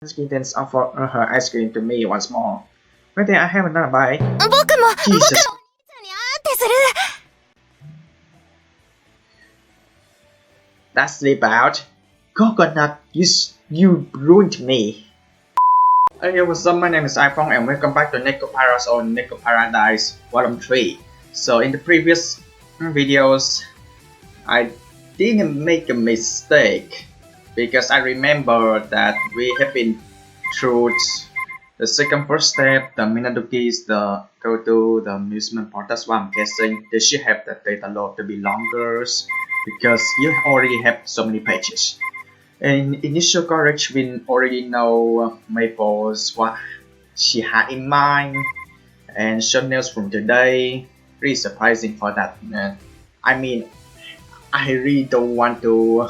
Then offer her ice cream to me once more. But then I have another bite. 僕も、僕のお兄ちゃんに Jesus. あーってする。That's about coconut. You ruined me. Hey, what's up? My name is iPhong and welcome back to NEKOPARA's own Neko Paradise Volume 3. So in the previous videos, I didn't make a mistake because I remember that we have been through the first step, the Minadukis, the go to the amusement park. That's why I'm guessing they should have the data load to be longer because you already have so many pages. In initial coverage, we already know Maple's what she had in mind, and show news from today. Really surprising for that. I mean, I really don't want to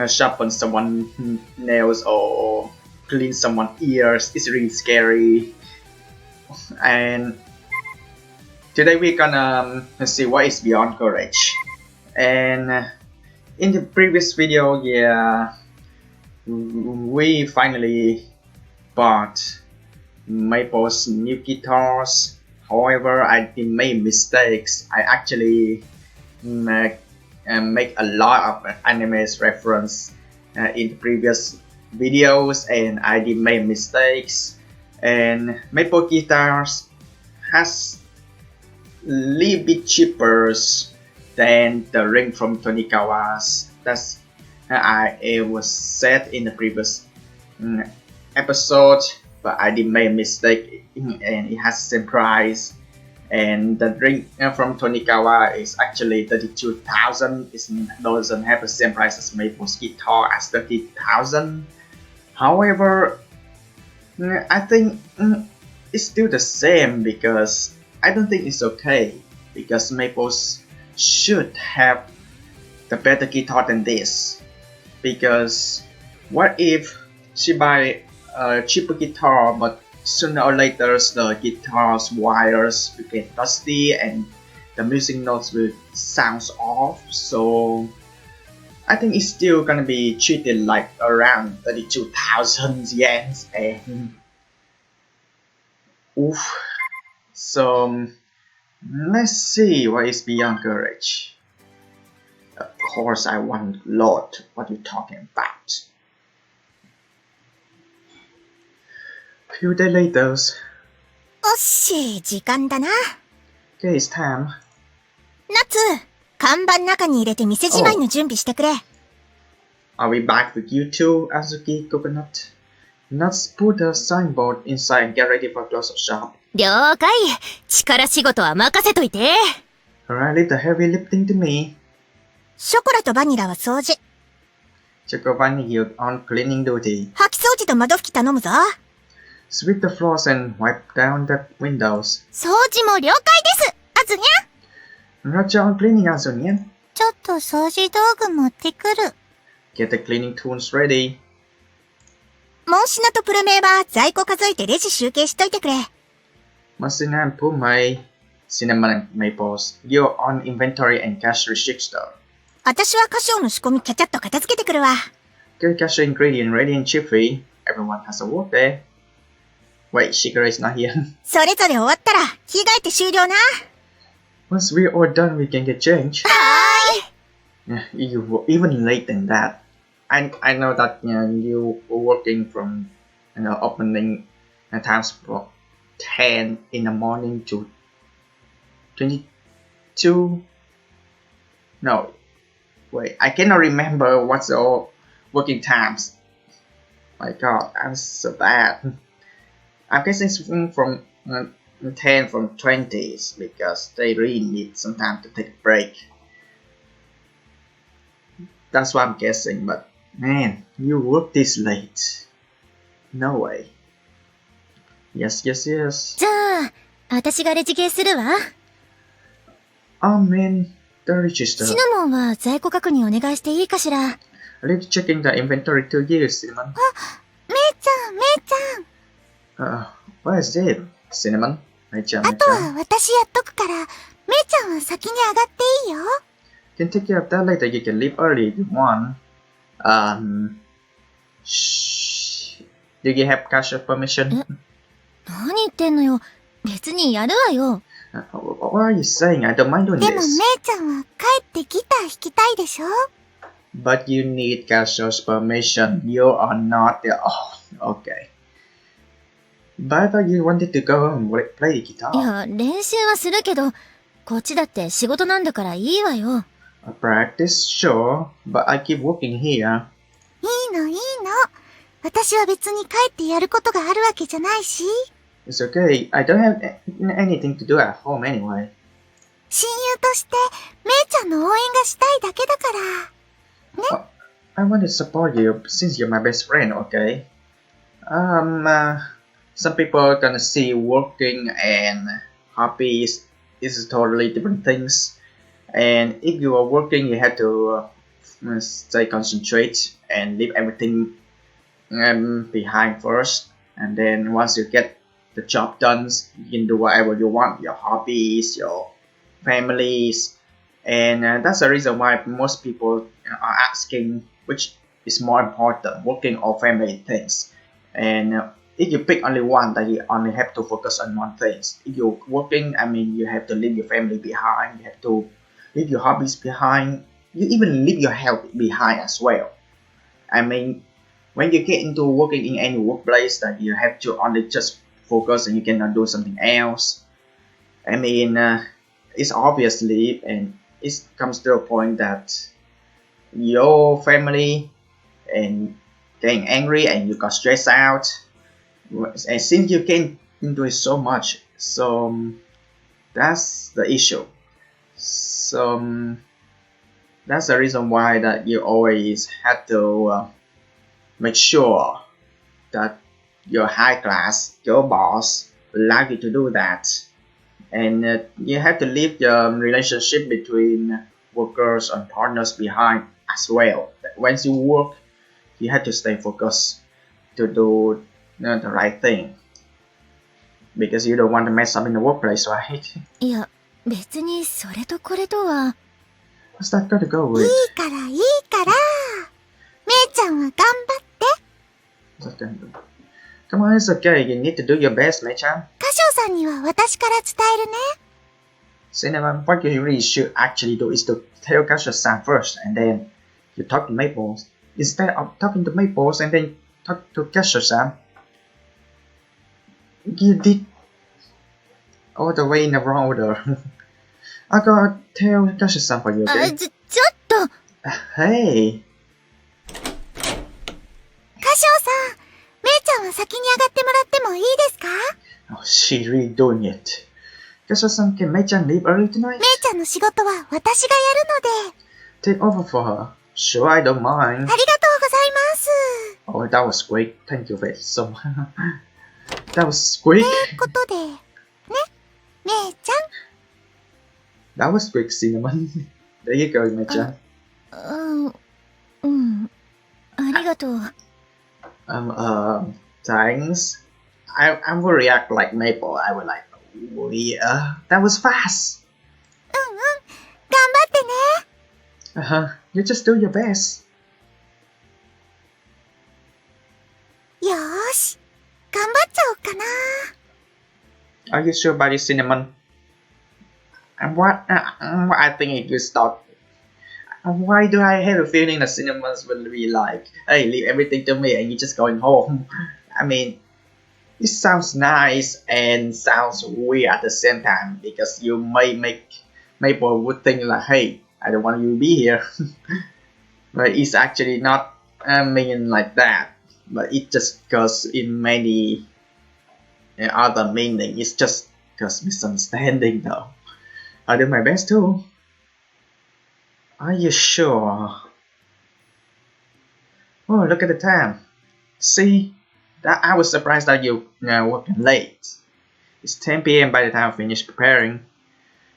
sharpen someone's nails or clean someone's ears. It's really scary. And today we're gonna see what is beyond courage. And in the previous video, yeah, we finally bought Maple's new guitars. However, I made mistakes. I actually make a lot of anime's reference in the previous videos, and I did make mistakes. And Maple guitars has a little bit cheaper than the ring from Tonikawa's. That's it was said in the previous episode, but I did make a mistake and it has the same price. And the ring from Tonikawa is actually 32,000. It doesn't have the same price as Maple's guitar as 30,000. However, I think it's still the same because I don't think it's okay because Maple's should have the better guitar than this. Because what if she buy a cheaper guitar, but sooner or later the guitar's wires will get dusty and the music notes will sound off. So I think it's still gonna be treated like around 32,000 yen. And oof. So let's see what is beyond courage. Of course, I want a lot. What are you talking about? Few days later. おっし、時間だな。Okay, it's time. 夏、看板中に入れて店じまいの準備してくれ。Are we back with you too, Azuki Coconut? Let's put a signboard inside and get ready for close-up shop. 了解。力仕事は任せといて。Alright, leave the heavy lifting to me. ショコラとバニラは掃除。Chocovani here on cleaning duty. 掃き掃除と窓拭き頼むぞ。Sweep the floors and wipe down the windows. 掃除も了解です。あずにゃ。 Roger on cleaning, Azunia. ちょっと掃除道具持ってくる。Get the cleaning tools ready. モンシナとプルメイは在庫数えてレジ集計しといてくれ。Masina and Pumei, Cinnamon and Maples, you're on inventory and cash register. 私は歌唱の仕込みちゃちゃっと片付けてくるわ。Get cash ingredient ready and chippy. Everyone has a work day. Wait, Shigure is not here. それぞれ終わったら着替えて終了な。Once we're all done, we can get changed. はーい。 You were even late than that. I know that you were working from opening times from 10 in the morning to 22. No, wait, I cannot remember what's the working times. My God, I'm so bad. I'm guessing it's from 10 from 20s because they really need some time to take a break. That's what I'm guessing, but man, you work this late. No way. Yes. じゃあ、私がレジゲーするわ。Oh man, the register. シナモンは在庫確認お願いしていいかしら。Let's checking the inventory to you, Cinnamon. めいちゃん。What is it, Cinnamon? めいちゃん。あとは私やっとくから、めいちゃんは先に上がっていいよ。Can take care of that later. You can leave early if you want. Do you have Kasha's permission? 何言ってんのよ。別にやるわよ。What are you saying? I don't mind doing でも、め this. いちゃんは帰ってギター弾きたいでしょ But you need Kasha's permission. You are not the... Oh, okay. But I thought you wanted to go and play the い guitar. や、練習はするけど、こっちだって仕事なんだからいいわよ。Practice, sure. But I keep working here. いいのいいの。私は別に帰ってやることがあるわけじゃないし。It's okay. I don't have anything to do at home anyway. 親友として、めいちゃんの応援がしたいだけだから。ね。I want to support you since you're my best friend, okay? Some people are gonna see working and hobbies is totally different things. And if you are working, you have to stay concentrate and leave everything behind first. And then once you get the job done, you can do whatever you want, your hobbies, your families. And that's the reason why most people are asking which is more important, working or family things. And if you pick only one, then you only have to focus on one thing. If you're working, I mean, you have to leave your family behind. You have to leave your hobbies behind. You even leave your health behind as well. I mean, when you get into working in any workplace, that you have to only just focus and you cannot do something else. I mean, it's obviously, and it comes to a point that your family and getting angry and you got stressed out. And since you can do it so much, so that's the issue. So that's the reason why that you always have to make sure that your high class, your boss, allow you to do that. And you have to leave your relationship between workers and partners behind as well. Once you work, you have to stay focused to do the right thing. Because you don't want to mess up in the workplace, right? いや、別にそれとこれとは。What's that got to go い with? いからいいから。めいちゃんは頑張って。 What's that got to do? Come on, it's okay. You need to do your best, Mei-chan. 歌唱さんには私から伝えるね。Cinnamon, what you really should actually do is to tell Kasha-san first, and then you talk to Maples. Instead of talking to Maples and then talk to Kasha-san, you did all the way in the wrong order. I gotta tell Kasha-san for you, あ、 okay? ちょっと。 Hey, 歌唱さん、めいちゃんは先に上がってもらってもいいですか？ oh, she's really doing it. Kasha-san, can Mei-chan leave early tonight? めいちゃんの仕事は私がやるので。 Take over for her. Sure, I don't mind. ありがとうございます。 Oh, that was great. Thank you very so much. That was quick. ということで、ね、めいちゃん。 That was quick, Cinnamon. There you go, Mei-chan. うん。ありがとう。Thanks. I will react like Maple. I will like, oh, yeah, that was fast. 頑張ってね。You just do your best. よーし、頑張っちゃおうかな。 Are you sure about it, Cinnamon? And what I think you start. Why do I have a feeling that Cinnamon's will be like, hey, leave everything to me and you're just going home? I mean, it sounds nice and sounds weird at the same time because you may make Maple would think like, hey, I don't want you to be here. But it's actually not mean like that. But it just goes in many other meaning. It's just because misunderstanding though. I do my best too. Are you sure? Oh, look at the time. See? That I was surprised that you working late. It's 10 p.m. by the time I finish preparing.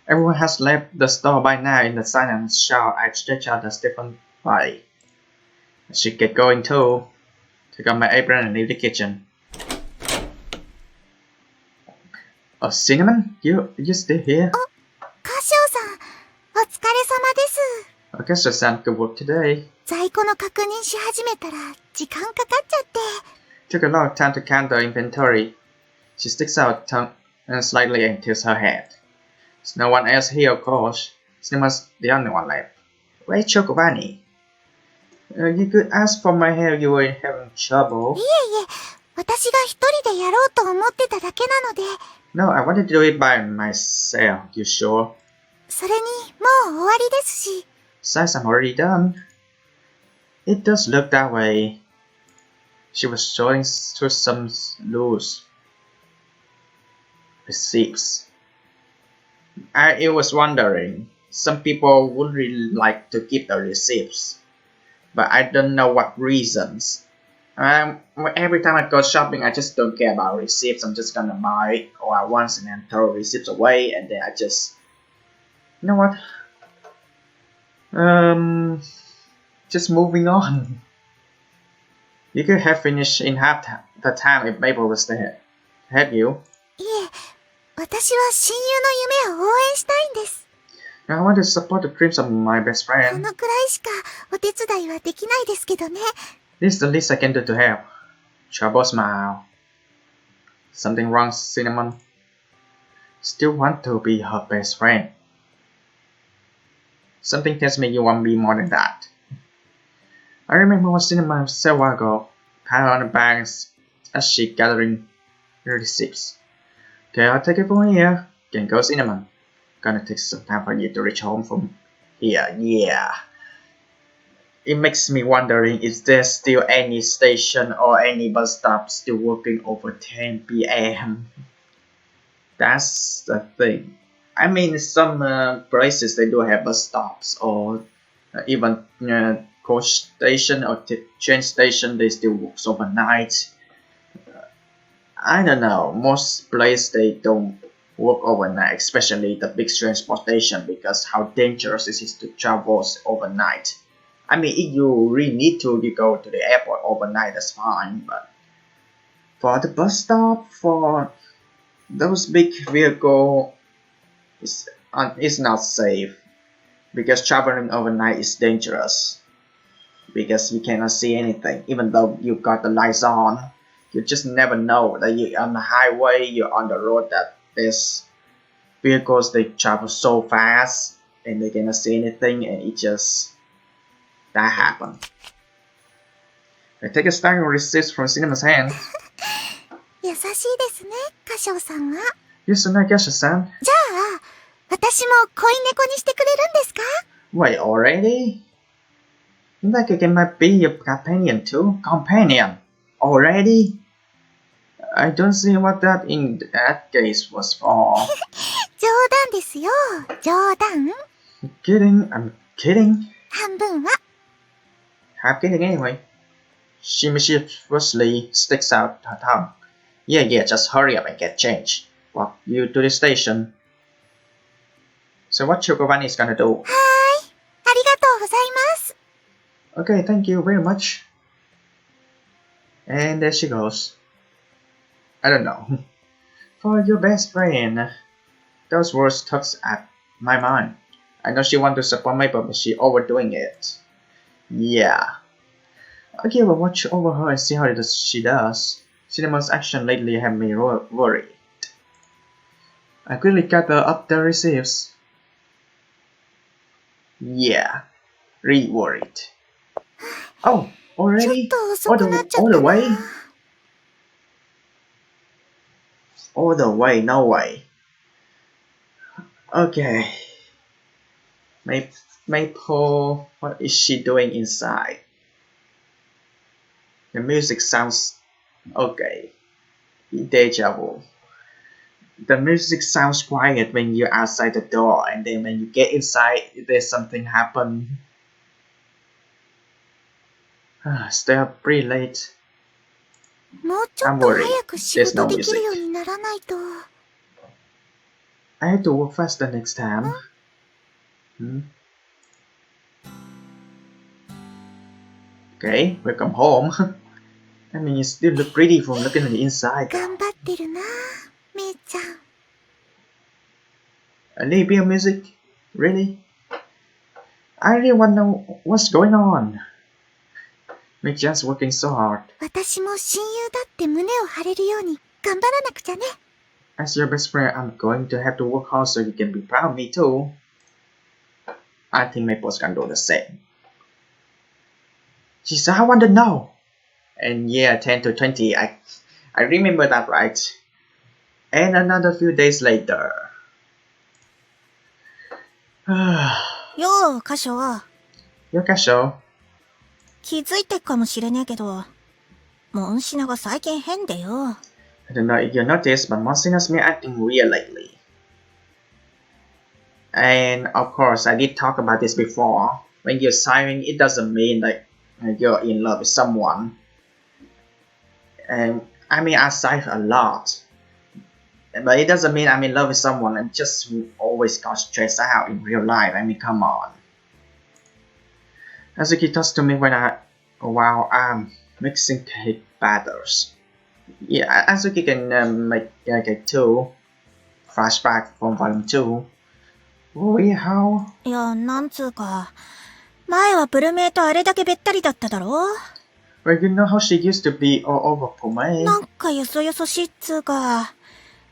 Everyone has left the store by now in the silent shout. I stretch out the stiffened body. I should get going too. Take off my apron and leave the kitchen. Oh, Cinnamon? You still here? 歌唱さん、お疲れ様です。 I guess your son could work today. 在庫の確認し始めたら時間かかっちゃって。Took a long time to count the inventory. She sticks out tongue and slightly and tilts her head. There's no one else here, of course. Cinema's the only one left. Where's Chocobani? You could ask for my help. You were having trouble. いえいえ、私が一人でやろうと思ってただけなので。 No, I wanted to do it by myself. You sure? それに、もう終わりですし。 Besides, I'm already done. It does look that way. She was showing through some loose receipts. I was wondering, some people would really like to keep the receipts, but I don't know what reasons. Every time I go shopping, I just don't care about receipts. I'm just gonna buy it all at once and then throw receipts away, and then I just, you know what? Just moving on. You could have finished in half the time if Mabel was there. Have you? いえ、私は親友の夢を応援したいんです。 I want to support the dreams of my best こ friend. のくらいしかお手伝いはできないですけどね。 This is the least I can do to help. Trouble smile. Something wrong, Cinnamon? Still want to be her best friend. Something tells me you want me more than that. I remember what Cinnamon said a while ago. Pat her on the back as she gathering receipts. Okay, I'll take it from here. Can go, Cinnamon. Gonna take some time for you to reach home from here. Yeah. It makes me wondering, is there still any station or any bus stop still working over 10 p.m.? That's the thing. I mean, some places they do have bus stops or even coach station or train station. They still work overnight. I don't know. Most places they don't work overnight, especially the big transportation, because how dangerous it is to travel overnight. I mean, if you really need to, you go to the airport overnight, that's fine. But for the bus stop, for those big vehicles, it's not safe. Because traveling overnight is dangerous. Because you cannot see anything. Even though you got the lights on, you just never know that you're on the highway, you're on the road, that there's vehicles, they travel so fast and they cannot see anything, and it just... that happened. I take a stack of receipts from Cinema's hand. 優しいですね、歌唱さんは。 Yes, I guess, son. じゃあ、私も恋猫にしてくれるんですか？ Wait, already? Like I might be your companion too? Companion? Already? I don't see what that in that case was for. 冗談ですよ、冗談。 Kidding, I'm kidding. 半分は。 I'm kidding anyway. She mischievously sticks out her tongue. Yeah, just hurry up and get changed. Walk you to the station. So what Chocobani is gonna do? はーい、ありがとうございます。 Okay, thank you very much. And there she goes. I don't know. For your best friend. Those words tugs at my mind. I know she wants to support Maple, but she overdoing it. Yeah. I'll give a watch over her and see how she does. Cinema's action lately have me worried. I quickly gather up the receipts. Yeah. Really worried. Oh, ちょっ already? と遅くなっちゃっ All た the な。 way? All the way, no way. Okay. Maple, what is she doing inside? The music sounds okay. Deja vu. The music sounds quiet when you're outside the door, and then when you get inside, there's something happen. Stay up pretty late. もうちょっと早く仕事できるようにならないと。 I have to work faster next time. Okay, welcome home. I mean, you still look pretty from looking at the inside. 頑張ってるな、めいちゃん。 Libya music? Really? I really want to know what's going on. We're just working so hard. 私も親友だって胸を張れるように頑張らなくちゃね。As your best friend, I'm going to have to work hard so you can be proud of me too. I think Maples can do the same. She said, I want to know. And yeah, 10 to 20, I remember that right. And another few days later. よう、カショ。Yokasho. 気づいてっかもしれねえけど、モンシナが最近変でよ。I don't know if you noticed, but Monsina's been acting weird lately. And of course, I did talk about this before. When you're sighing, it doesn't mean like you're in love with someone. And I mean, I sigh a lot. But it doesn't mean I'm in love with someone. I just always got stressed out in real life. I mean, come on. Azuki talks to me while I'm mixing cake batters. Yeah, Azuki can make cake too. Flashback from volume 2. Really, how? いや、なんつうか、前はプルメイとあれだけべったりだっただろ。 Well, you know how she used to be all over Pomei. なんかよそよそしいっつうか、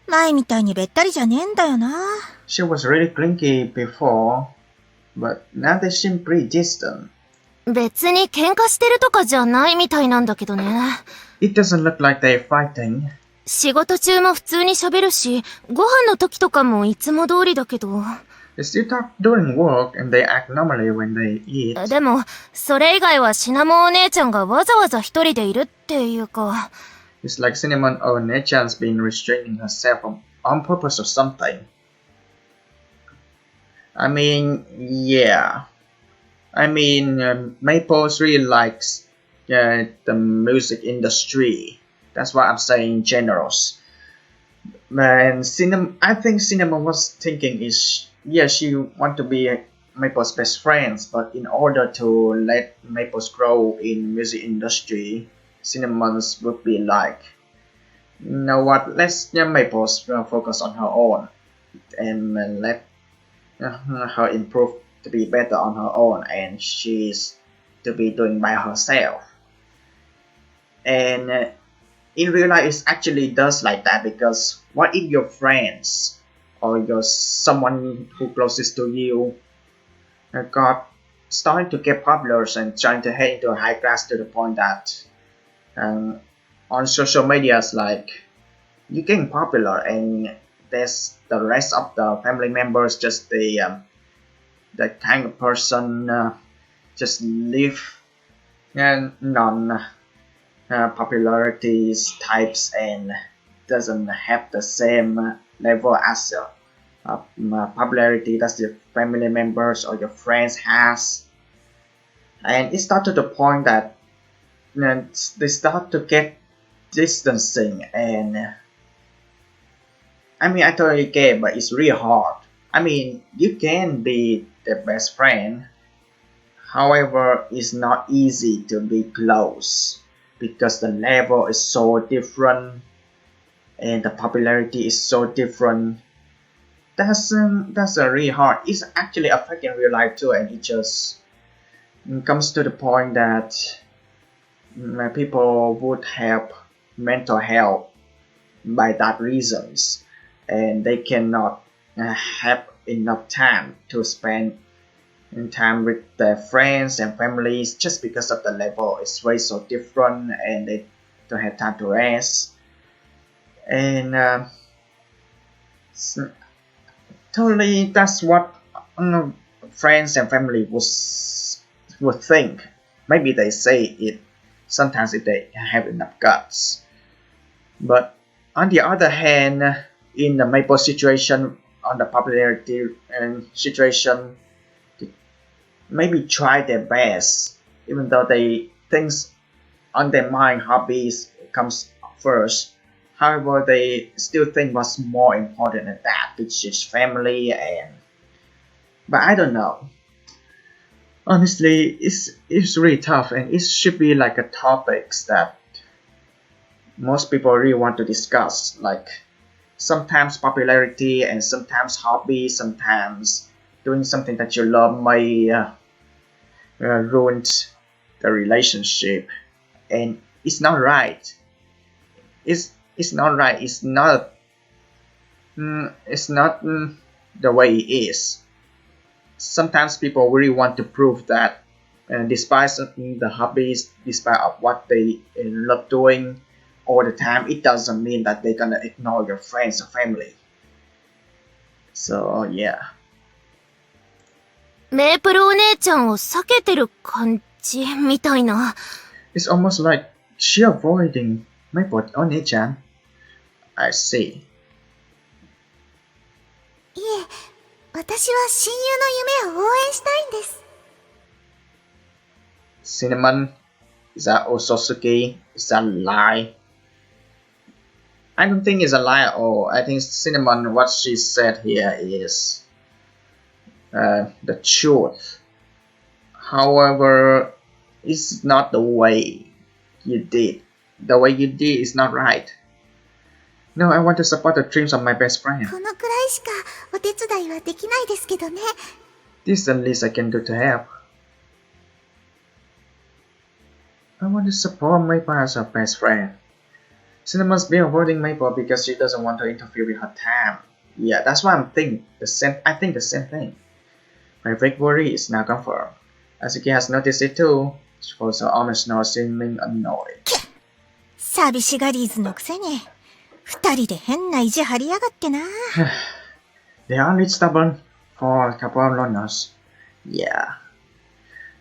前みたいにべったりじゃねえんだよな。She was really clingy before, but now they seem pretty distant. 別に喧嘩してるとかじゃないみたいなんだけどね。It doesn't look like they're fighting. 仕事中も普通に喋るし、ご飯の時とかもいつも通りだけど。They still talk during work and they act normally when they eat. でも、それ以外はシナモンお姉ちゃんがわざわざ一人でいるっていうか。It's like Cinnamon or Nechan's been restraining herself on purpose or something. I mean, yeah. I mean, Maples really likes the music industry. That's what I'm saying in generals. And I think Cinnamon was thinking is, yeah, she want to be Maple's best friends, but in order to let Maples grow in music industry, Cinnamon's would be like, you know what, let's Maples focus on her own and let her improve to be better on her own, and she's to be doing by herself. And in real life, it actually does like that, because what if your friends or your someone who closest to you got starting to get popular and trying to head into a high class to the point that on social medias, like, you're getting popular and there's the rest of the family members just the kind of person just live non popularities types and doesn't have the same level as popularity that your family members or your friends has, and it started to the point that they start to get distancing. And I mean, I totally get, but it's really hard. I mean, you can be the best friend, however, it's not easy to be close because the level is so different and the popularity is so different. That's really hard. It's actually affecting real life too, and it just comes to the point that people would have mental health by that reasons, and they cannot have enough time to spend time with their friends and families just because of the level is way so different, and they don't have time to rest. And totally, that's what friends and family would think. Maybe they say it sometimes if they have enough guts. But on the other hand, in the Maple situation, on the popularity situation, they maybe try their best, even though they things on their mind, hobbies comes first. However, they still think what's more important than that, which is family. But I don't know. Honestly, it's really tough, and it should be like a topics that most people really want to discuss. Like sometimes popularity and sometimes hobby, sometimes doing something that you love may ruin the relationship, and it's not right. It's not right. It's not the way it is. Sometimes people really want to prove that despite the hobbies, despite of what they love doing all the time, it doesn't mean that they're gonna ignore your friends or family. So yeah. メープルお姉ちゃんを避けてる感じみたいな。It's almost like she avoiding Maple Oni-chan. I see. いえ、私は親友の夢を応援したいんです。Cinnamon, is that Ososuke? Is that a lie? I don't think it's a lie at all. I think Cinnamon, what she said here is the truth. However, it's not the way you did. The way you did is not right. No, I want to support the dreams of my best friend. このくらいしかお手伝いはできないですけどね。This is the least I can do to help. I want to support Maple as her best friend. Cinnamon's been avoiding Maple because she doesn't want to interfere with her time. Yeah, that's why I'm thinking the same. I think the same thing. My big worry is now confirmed. Asuki has noticed it too. She follows her almost not seeming annoyed. 寂しがりーずのくせに、二人で変な意地張りやがってな。They are a little stubborn for a couple of loners. Yeah.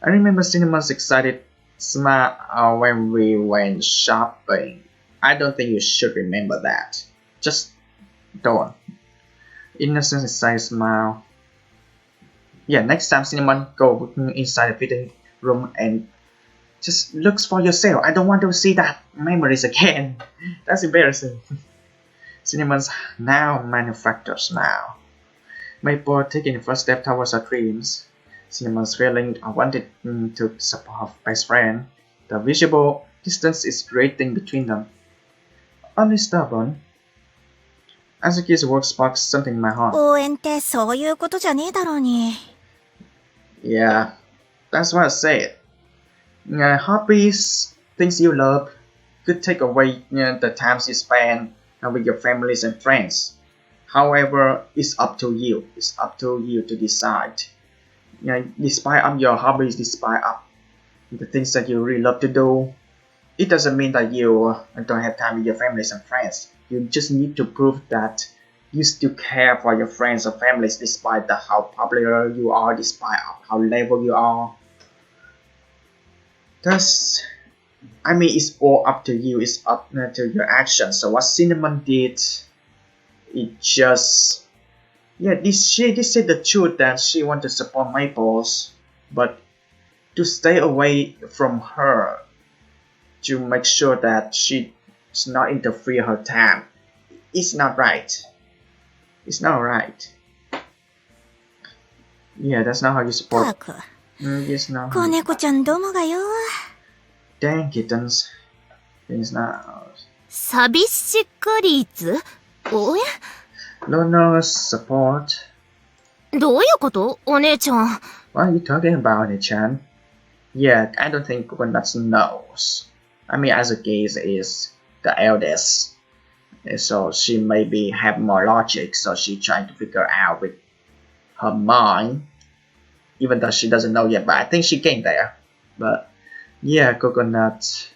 I remember Cinnamon's excited smile when we went shopping. I don't think you should remember that. Just don't. Innocent excited smile. Yeah, next time Cinnamon go inside the fitting room and just looks for yourself. I don't want to see that memories again. That's embarrassing. Cinnamon's now manufactured smile. Maple taking the first step towards her dreams. Cinnamon's feeling wanted to support her best friend. The visible distance is creating between them. Only stubborn. Azuki's work sparks something in my heart. 応援ってそういうことじゃねえだろうに。Yeah, that's what I said. Hobbies, things you love, could take away the times you spend with your families and friends. However, it's up to you. It's up to you to decide. Despite of your hobbies, despite of the things that you really love to do, it doesn't mean that you don't have time with your families and friends. You just need to prove that you still care for your friends or families despite how popular you are, despite how level you are. It's all up to you. It's up to your actions. So what Cinnamon did, it just... she did say the truth that she wanted to support Maples, but to stay away from her, to make sure that she's not interfere her time, it's not right. It's not right. Yeah, that's not how you た support. く、 It's not. 子猫ちゃんどもがよ。 Dang kittens. It's not. 寂しがりーず応援 No support. どういうことお姉ちゃん。What are you talking about, Nichan? Yeah, I don't think Coconuts knows. Azuki is the eldest, so she maybe have more logic, so she trying to figure out with her mind, even though she doesn't know yet, but I think she came there. But yeah, Coconut.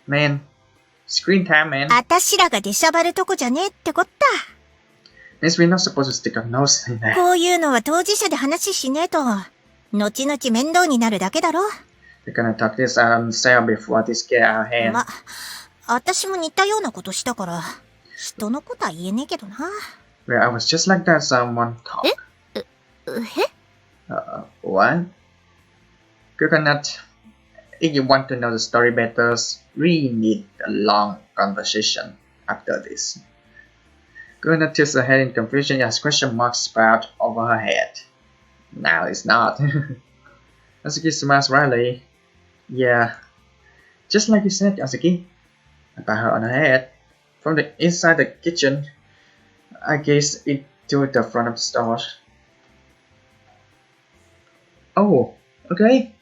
Man, screen time, man. あたしらが出しゃばるとこじゃねえってこった。 Means we're not supposed to stick our nose in there. こういうのは当事者で話しねえと、後々面倒になるだけだろ。 We're gonna talk this sale before this get out of hand. ま、あたしも似たようなことしたから、人のことは言えねえけどな。 Well, I was just like that someone talk. え What? Coconut, if you want to know the story better, really need a long conversation after this. Coconut tilts her head in confusion as question marks sprout over her head. Now it's not. Azuki smiles wryly. Yeah, just like you said, Azuki. I pat her on her head. From the inside the kitchen, I gaze into the front of the store. Oh, okay.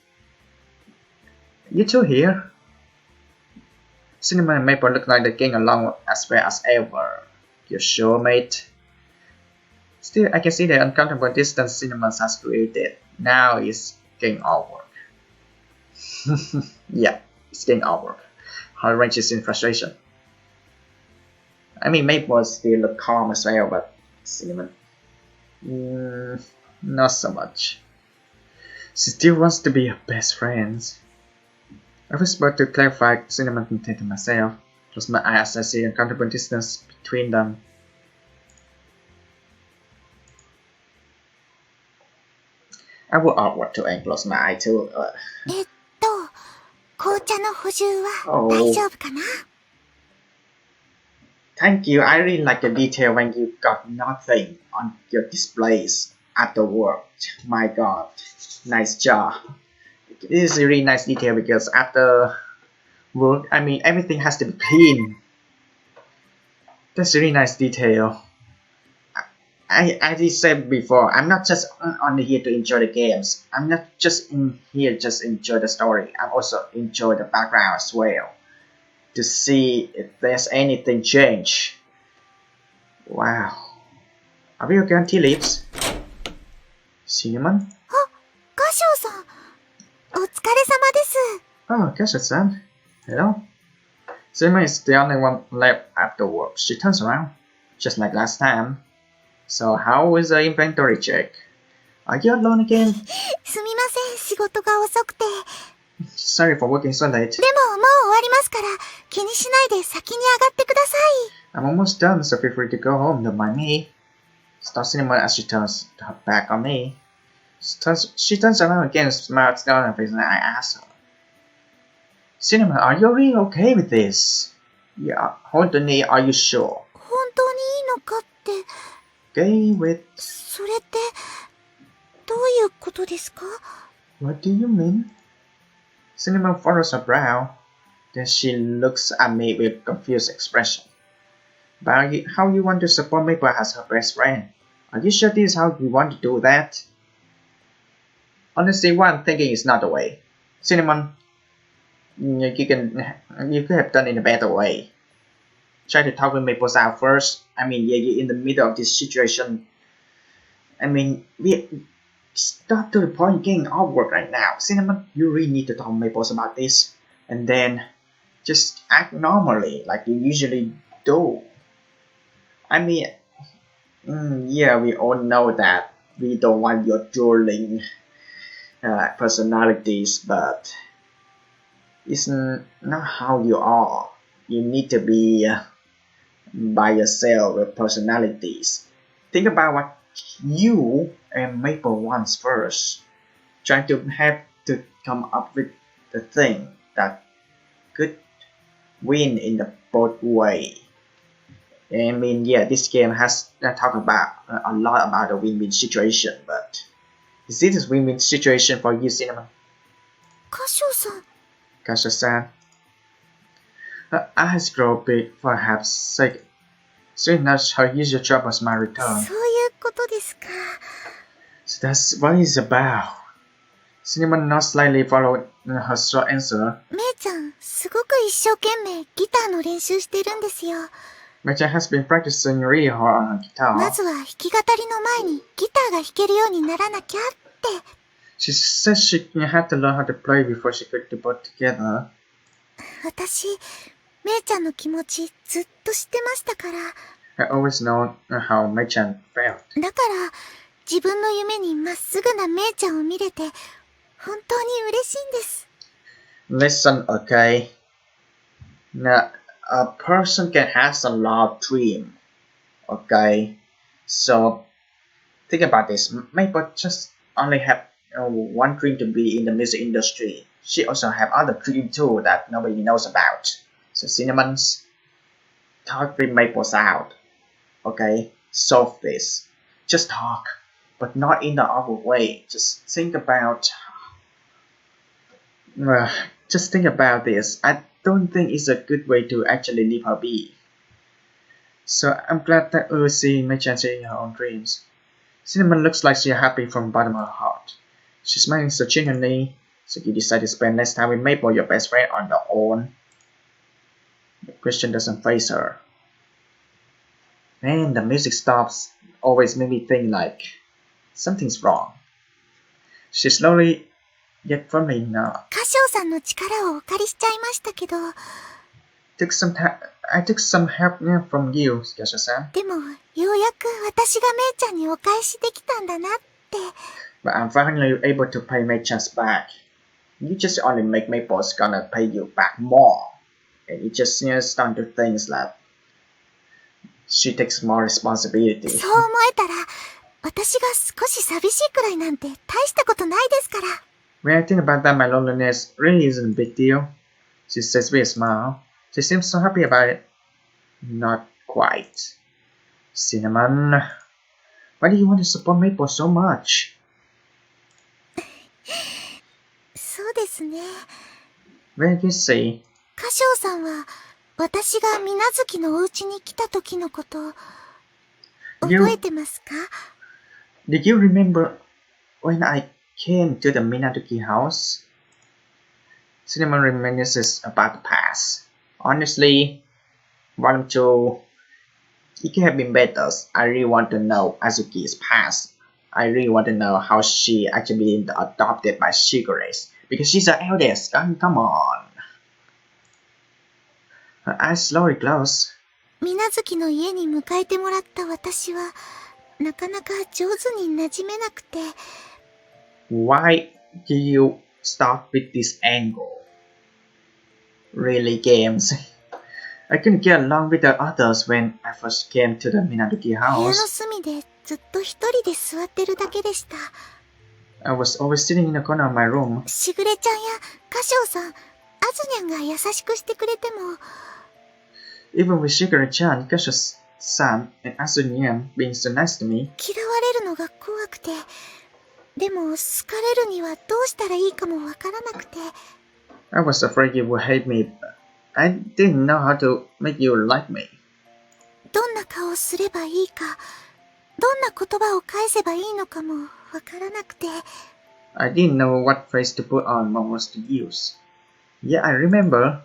You two here? Cinnamon and Maple look like they're getting along as well as ever. You sure, mate? Still, I can see the uncomfortable distance Cinnamon has created. Now it's getting awkward. Yeah, it's getting awkward. Her range is in frustration. I mean, Maple still look calm as well, but Cinnamon, not so much. She still wants to be her best friends. I was about to clarify Cinnamon content to myself. Close my eyes as I see uncomfortable distance between them. I will awkward to and close my eye too. 紅茶の補充は大丈夫かな？ Thank you. I really like the detail when you got nothing on your displays after work. My god. Nice job. This is a really nice detail because after work, I mean, everything has to be clean. That's a really nice detail. I did say before, I'm not just only here to enjoy the games. I'm not just in here just enjoy the story. I also enjoy the background as well. To see if there's anything change. Wow. Are we okay on tea leaves? Cinnamon? ガショウさん、お疲れ様です。 Oh, Gasha-san. Hello. Cinnamon is the only one left after work. She turns around, just like last time. So how was the inventory check? Are you alone again? すみません、仕事が遅くて。 Sorry for working so late. でももう終わりますから、気にしないで先に上がってください。 I'm almost done, so feel free to go home. Don't mind me. Stops Cinnamon as she turns her back on me. She turns around again and smiles down her face and I ask her. Cinnamon, are you really okay with this? Yeah, hold the knee, are you sure? 本当にいいのかって。 Okay with... それって、どういうことですか？ What do you mean? Cinnamon furrows her brow. Then she looks at me with confused expression. But how you want to support Maple as her best friend? Are you sure this is how you want to do that? Honestly, what I'm thinking is not the way. Cinnamon, you could have done it in a better way. Try to talk with Maple out first. I mean, yeah, you're in the middle of this situation. I mean, stop to the point you're getting awkward right now. Cinnamon, you really need to talk to Maple about this. And then just act normally like you usually do. I mean, yeah, we all know that we don't want your dueling personalities, but it's not how you are. You need to be by yourself with personalities. Think about what you and Maple wants first. Try to have to come up with the thing that could win in the both way. I mean, yeah, this game has talked about a lot about the win-win situation, but is this a win-win situation for you, Cinnamon? カショウさん、 Kasha-san. Her eyes grow big, perhaps sick. Soon as her usual job was my return. そういうことですか。 So that's what it's about. Cinnamon not slightly followed her short answer. めいちゃん、すごく一生懸命ギターの練習してるんですよ。 Mecha has been practicing really hard on her guitar. まずは弾き語りの前にギターが弾けるようにならなきゃって。 She said she had to learn how to play before she could put together. 私、めいちゃんの気持ちずっと知ってましたから。 I always known how Mecha felt. だから自分の夢にまっすぐなめいちゃんを見れて本当に嬉しいんです。 Listen, okay? Now, a person can have some lot of dream, okay? So, think about this. Maple just only have one dream to be in the music industry. She also have other dream too that nobody knows about. So, Cinnamon's talk with Maple's out, okay? Solve this. Just talk, but not in the awkward way. Just think about this. I don't think it's a good way to actually leave her be. So I'm glad that we're seeing Mecha in her own dreams. Cinnamon looks like she's happy from the bottom of her heart. She's smiling so genuinely, So you decide to spend less time with Maple, your best friend, on your own. The question doesn't face her. Man, the music stops. Always made me think like something's wrong. She slowly yet firmly nods. 歌唱さんの力をお借りしちゃいましたけど、I took some help from you, Yasha-san. でも、ようやく私がめいちゃんにお返しできたんだなって。But I'm finally able to pay Mei-chan's back. You just only make Maple's gonna pay you back more. And it just starting to think that she takes more responsibility. そう思えたら、私が少し寂しいくらいなんて大したことないですから。When I think about that, my loneliness really isn't a big deal. She says with a smile. She seems so happy about it. Not quite. Cinnamon, why do you want to support Maple so much? そうですね。Where you see? 歌唱さんは、私が水無月のお家に来た時のこと、覚えてますか？ Did you remember when I came to the Minazuki house? Cinnamon reminisces about the past. Honestly, Volume 2, it could have been better. I really want to know Azuki's past. I really want to know how she actually been adopted by Shigure. Because she's the eldest. Come on. Her eyes slowly close. 水無月の家に迎えてもらった私は、なかなか上手に馴染めなくて。Why do you start with this angle? Really, games? I couldn't get along with the others when I first came to the Minazuki 部屋の house. 隅でずっと一人で座ってるだけでした。I was always sitting in the corner of my room. しぐれちゃんや歌唱さん、あずにゃんが優しくしてくれても、Even with Shigure-chan, Kasha-san, and Asunyan being so nice to me, 嫌われるのが怖くて、でも好かれるにはどうしたらいいかもわからなくて。I was afraid you would hate me, but I didn't know how to make you like me. どんな顔すればいいか、どんな言葉を返せばいいのかもわからなくて。I didn't know what phrase to put on, what words to use. Yeah, I remember.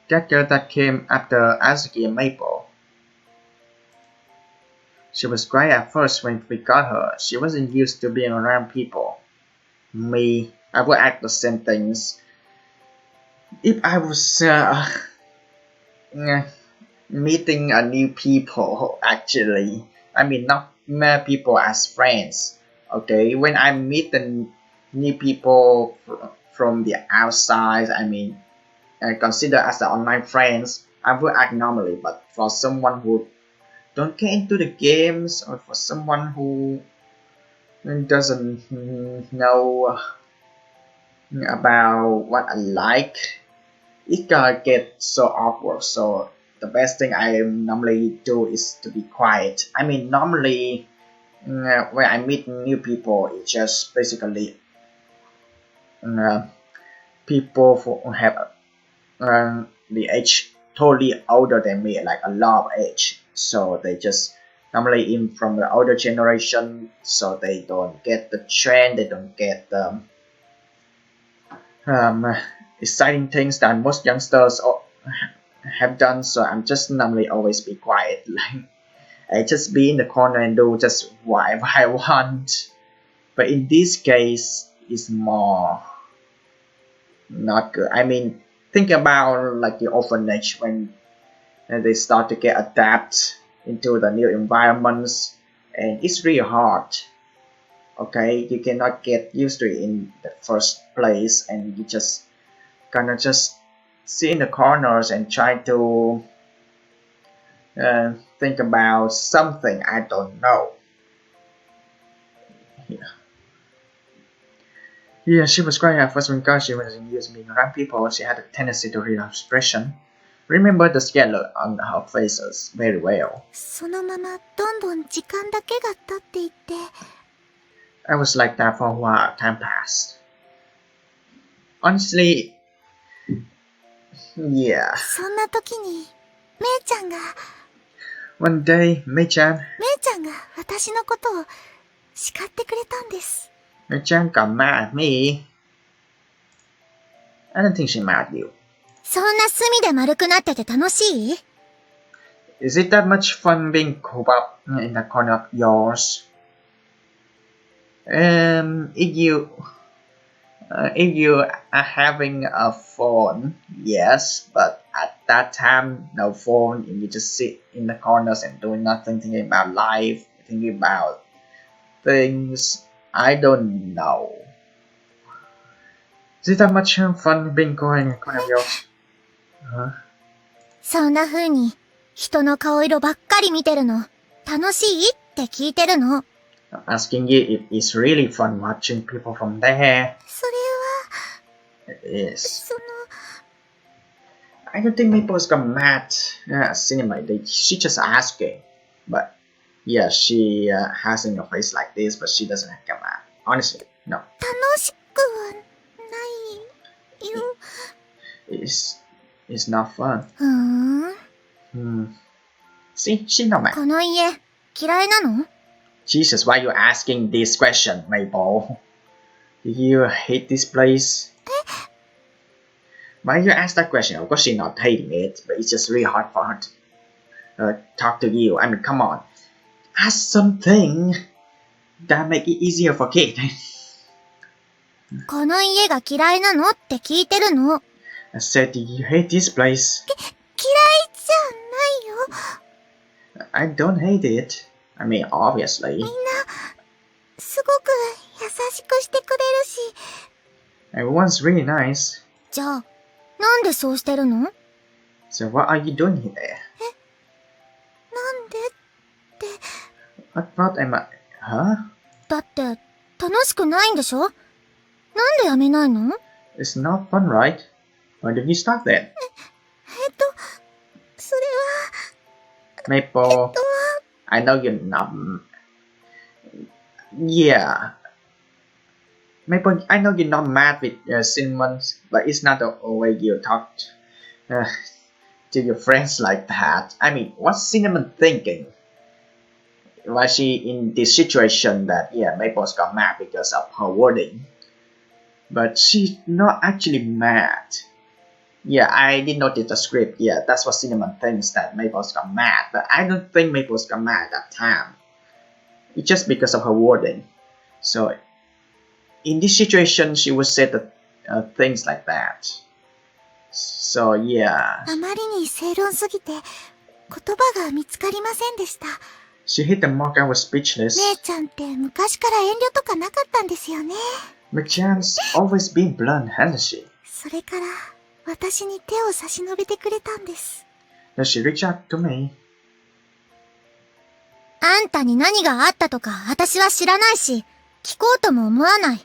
That girl that came after Azuki and Maple. She was quiet at first when we got her. She wasn't used to being around people. Me, I would act the same things. If I was meeting a new people, actually, I mean not mere people as friends. Okay, when I meet the new people from the outside, I mean, I consider as the online friends, I would act normally. But for someone who don't get into the games, or for someone who doesn't know about what I like, it can get so awkward. So the best thing I normally do is to be quiet. I mean, normally when I meet new people, it's just basically people who have the age totally older than me, like a lot of age. So they just normally in from the older generation, so they don't get the trend, they don't get the exciting things that most youngsters have done. So I'm just normally always be quiet, like I just be in the corner and do just whatever I want. But in this case, it's more not good. I mean, think about like the orphanage when they start to get adapt into the new environments, and it's really hard. Okay, you cannot get used to it in the first place, and you just kind of just sit in the corners and try to think about something I don't know. Yeah, she was crying at first because she wasn't used to being around people. She had a tendency to read expression. Remember the scared look on her faces very well. そのままどんどん時間だけが経っていって、I was like that for a while. Time passed. Honestly, yeah. そんな時に、めいちゃんが、One day, Mei-chan, めいちゃんが私のことを叱ってくれたんです。Chan got mad at me. I don't think she mad at you. そんな隅で丸くなってて楽しい？ Is it that much fun being cooped up in the corner of yours? If you are having a phone, yes, but at that time, no phone, and you just sit in the corners and doing nothing, thinking about life, thinking about things. I don't know. Is it that much fun being going in the corner of yours? Huh? そんな風に人の顔色ばっかり見てるの楽しいって聞いてるの。I'm asking you if it's really fun watching people from there. それは、 It is. その、 I don't think Maple's got mad at cinema. She just asking. But yeah, she has in her face like this, but she doesn't get mad. Honestly, no. 楽しくはないよ。It's not fun. See, she's not mad. この家、嫌いなの？ Jesus, why are you asking this question, Maple? Do you hate this place? Why you ask that question? Of course she's not hating it, but it's just really hard for her to talk to you. I mean, come on. Ask something that make it easier for Kate. この家が嫌いなのって聞いてるの。I said, do you hate this place? 嫌いじゃないよ。 I don't hate it. I mean, obviously. みんな、すごく優しくしてくれるし。 Everyone's really nice. じゃあ、なんでそうしてるの？ So what are you doing here? なんでって。 What am I... Huh? だって、楽しくないんでしょ？なんでやめないの？ It's not fun, right? Why did you start that? それは、 Maple, I know you're not... Yeah. Maple, I know you're not mad with Cinnamon, but it's not the way you talk to your friends like that. I mean, what's Cinnamon thinking? Was she in this situation that, yeah, Maple's got mad because of her wording? But she's not actually mad. Yeah, I did notice the script. Yeah, that's what Cinnamon thinks, that Maple's got mad. But I don't think Maple's got mad at that time. It's just because of her wording. So, in this situation, she would say the things like that. So, yeah. あまりに正論すぎて、言葉が見つかりませんでした。 She hit the mark. I was speechless. 姉ちゃんって昔から遠慮とかなかったんですよね。 Machan's always been blunt, hasn't she? それから、私に手を差し伸べてくれたんです。 Does she reach out to me? あんたに何があったとか私は知らないし、聞こうとも思わない。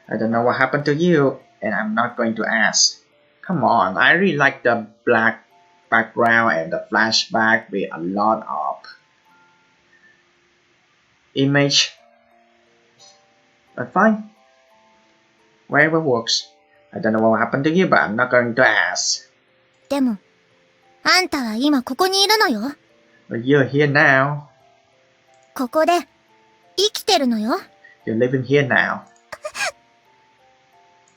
I don't know what happened to you, and I'm not going to ask. Come on, I really like the black background and the flashback with a lot of image. But fine. Whatever works. I don't know what happened to you, but I'm not going to ask. でも、あんたは今ここにいるのよ。 But you're here now. ここで、生きてるのよ。 You're living here now.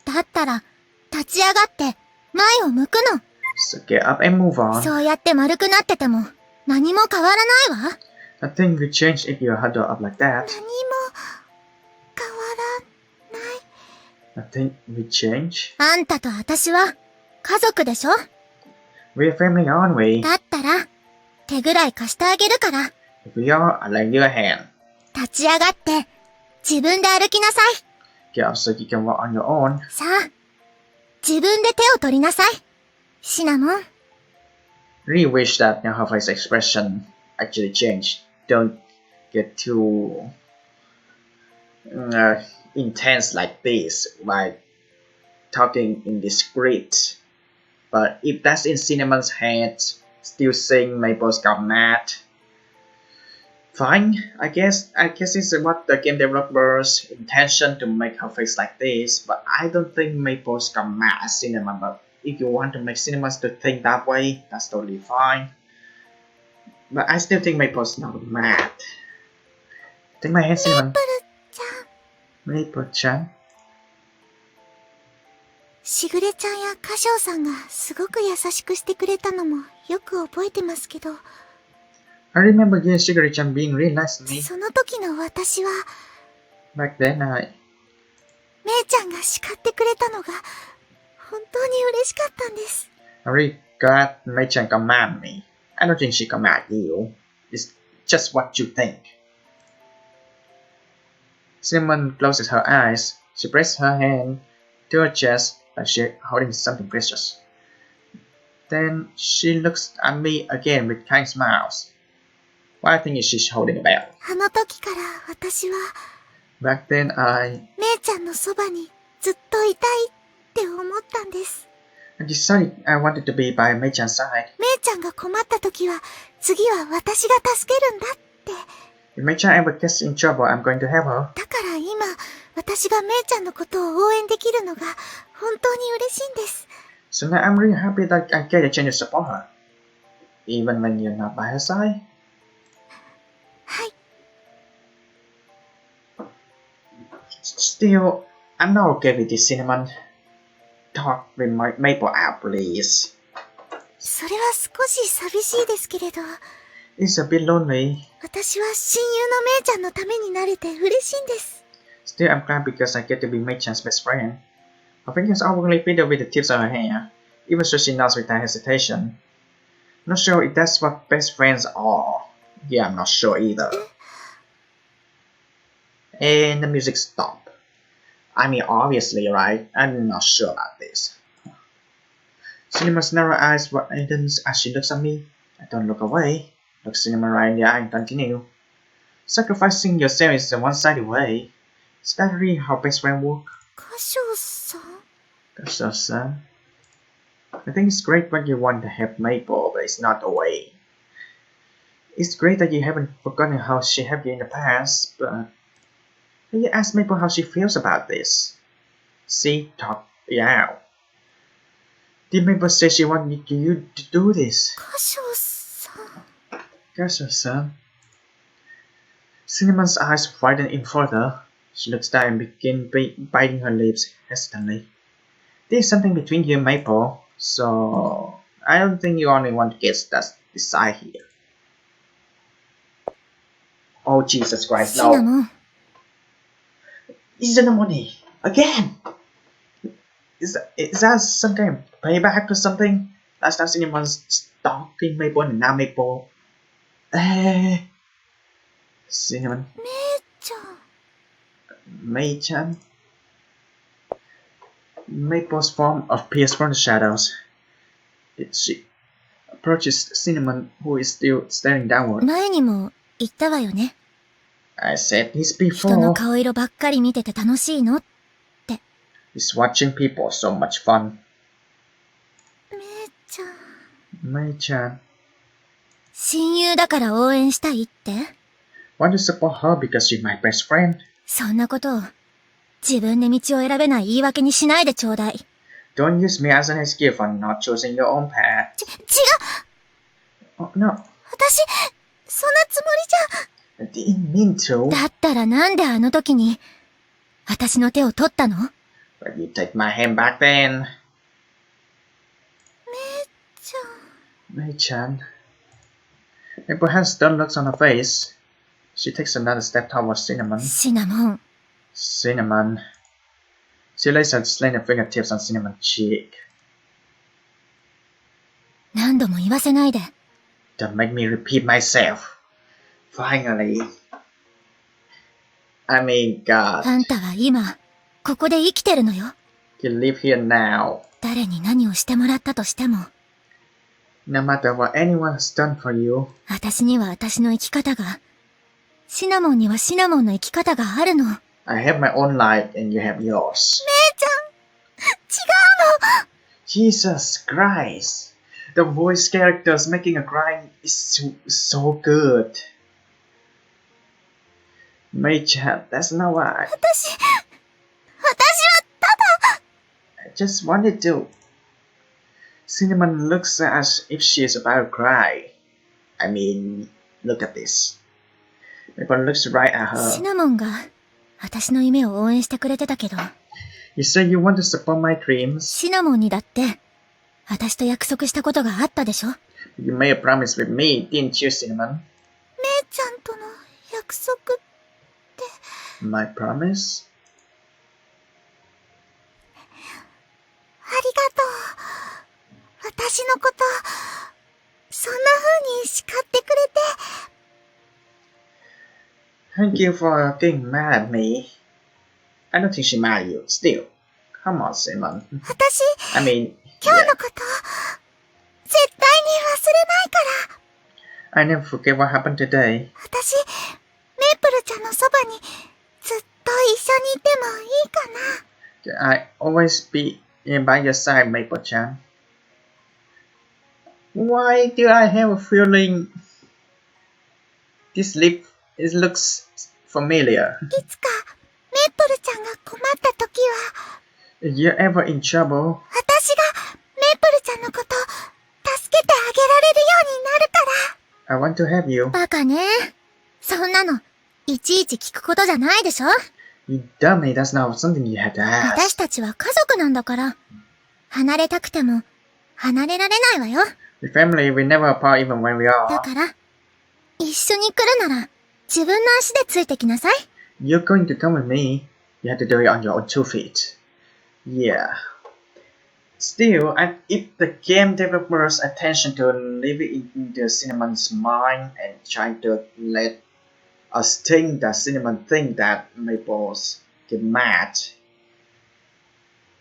だったら、立ち上がって、前を向くの。 So get up and move on. そうやって丸くなってても、何も変わらないわ。 Nothing will change if you huddle up like that. 何も、変わらない。 Nothing will change. あんたと私は、家族でしょ？ We're family, aren't we? だったら、手ぐらい貸してあげるから、 If we are, I'll lend you a hand. 立ち上がって、自分で歩きなさい。 Get up so you can walk on your own. さあ、自分で手を取りなさい。シナモン。 Really wish that her face expression actually changed. Don't get too intense like this by talking in this script. But if that's in Cinnamon's head, still saying Maple's got mad, fine. I guess it's what the game developers' intention to make her face like this. But I don't think Maple's got mad at Cinnamon. But if you want to make Cinnamon to think that way, that's totally fine. But I still think Maple's not mad. Take my hand, メー Cinnamon. プルちゃん、Maple-chan. しぐれちゃんや歌唱さんがすごく優しくしてくれたのもよく覚えてますけど、 I remember you and Shigure-chan being really nice to me. その時の私は、 Back then, めいちゃんが叱ってくれたのが本当に嬉しかったんです。 I really glad Mei-chan command me. I don't think she command you. It's just what you think. Cinnamon closes her eyes. She presses her hand to her chest like she's holding something precious. Then she looks at me again with kind smiles. What I think is she's holding a bell. あの時から私は Back then, めいちゃんのそばにずっといたいって思ったんです。 I decided I wanted to be by Mei-chan's side. めいちゃんが困った時は次は私が助けるんだって。 If Mei-chan ever gets in trouble, I'm going to help her. だから今私がめいちゃんのことを応援できるのが本当に嬉しいんです。 So now I'm really happy that I get a chance to support her. Even when you're not by her side. はい。 Still, I'm not okay with this, Cinnamon. Talk with Maple out, please. それは少し寂しいですけれど、 It's a bit lonely. 私は親友のめいちゃんのためになれて嬉しいんです。 Still, I'm glad because I get to be Mei-chan's best friend. Her fingers awkwardly fiddle with the tips of her hair, even so she nods without hesitation. Not sure if that's what best friends are. Yeah, I'm not sure either. And the music stopped. I mean, obviously, right? I'm not sure about this. Cinema's narrow eyes widen as she looks at me. I don't look away. Look Cinema right in the eye and continue. Sacrificing yourself is a one-sided way. Is that really how best friends work? 歌唱さん？ So, son. I think it's great when you want to help Maple, but it's not the way. It's great that you haven't forgotten how she helped you in the past, but can you ask Maple how she feels about this? See, talk it out. Did Maple say she wanted you to do this? 歌唱さん。 Guess so, son. Cinnamon's eyes widen in further. She looks down and begins biting her lips hesitantly. There's something between you and Maple, so I don't think you only want to guess that's decide here. Oh Jesus Christ, シナ no! モン、 It's the money again. Is that some kind of payback or something? Last time Cinnamon's stalking Maple and now Maple. Cinnamon, めいちゃん。 Mei-chan. Maple's form appears from the shadows. She approaches Cinnamon, who is still staring downward. 前にも言ったわよね。 I said this 人の before. 顔色ばっかり見てて楽しいの。 Is watching people so much fun. めいちゃん。 Mei-chan. 親友だから応援したいって？ Want to support her because she's my best friend? そんなことを自分で道を選べない言い訳にしないでちょうだい。 Don't use me as an excuse for not choosing your own path. 違う！ Oh no, 私、そんなつもりじゃ。 I didn't mean to. だったらなんであの時に私の手を取ったの？ But you take my hand back then. ちゃん。 Mei-chan. Maple has stern looks on her face. She takes another step towards Cinnamon. シナモン、 Cinnamon. She lays her slender fingertips on Cinnamon's cheek. 何度も言わせないで。 Don't make me repeat myself. Finally. I mean, God. あんたは今ここで生きてるのよ。 You live here now. 誰に何をしてもらったとしても、 No matter what anyone has done for you, 私には私の生き方が、シナモンにはシナモンの生き方があるの。 I have my own life and you have yours. めいちゃん。違うの。 Jesus Christ. The voice characters making a cry is so good. Mei-chan, that's not why. 私はただ。 I just wanted to. Cinnamon looks as if she is about to cry. I mean, look at this. Maple looks right at シ her. ナモンが私の夢を応援してくれてたけど、 You say you want to support my dreams. シナモンにだって、私と約束したことがあったでしょ。 You made a promise with me, didn't you, Cinnamon? 姉ちゃんとの約束。My promise? ありがとう。私のこと、そんな風に叱ってくれて。Thank you for getting mad at me. I don't think she mad at you. Still, come on, Cinnamon. 私、 I mean, 今日 yeah. のこと、絶対に忘れないから。 I never forget what happened today. 私、メープルちゃんのそばにずっと一緒にいてもいいかな。 I always be by your side, Maple-chan. Why do I have a feeling this lip looks familiar? いつか、メープルちゃんが困った時は、 If you're ever in trouble, 私がメープルちゃんのこと、助けてあげられるようになるから。 I want to help you. バカね。そんなの、いちいち聞くことじゃないでしょ。 You dummy, that's not something you had to 私 ask. たちは家族なんだから。離れたくても、離れられないわよ。 With family, we never apart even when we だ are. から、一緒に来るなら、自分の足でついてきなさい。 You're going to come with me. You have to do it on your own 2 feet. Yeah. Still, if the game developers' attention to living in the Cinnamon's mind and trying to let us think that Cinnamon think that Maples get mad,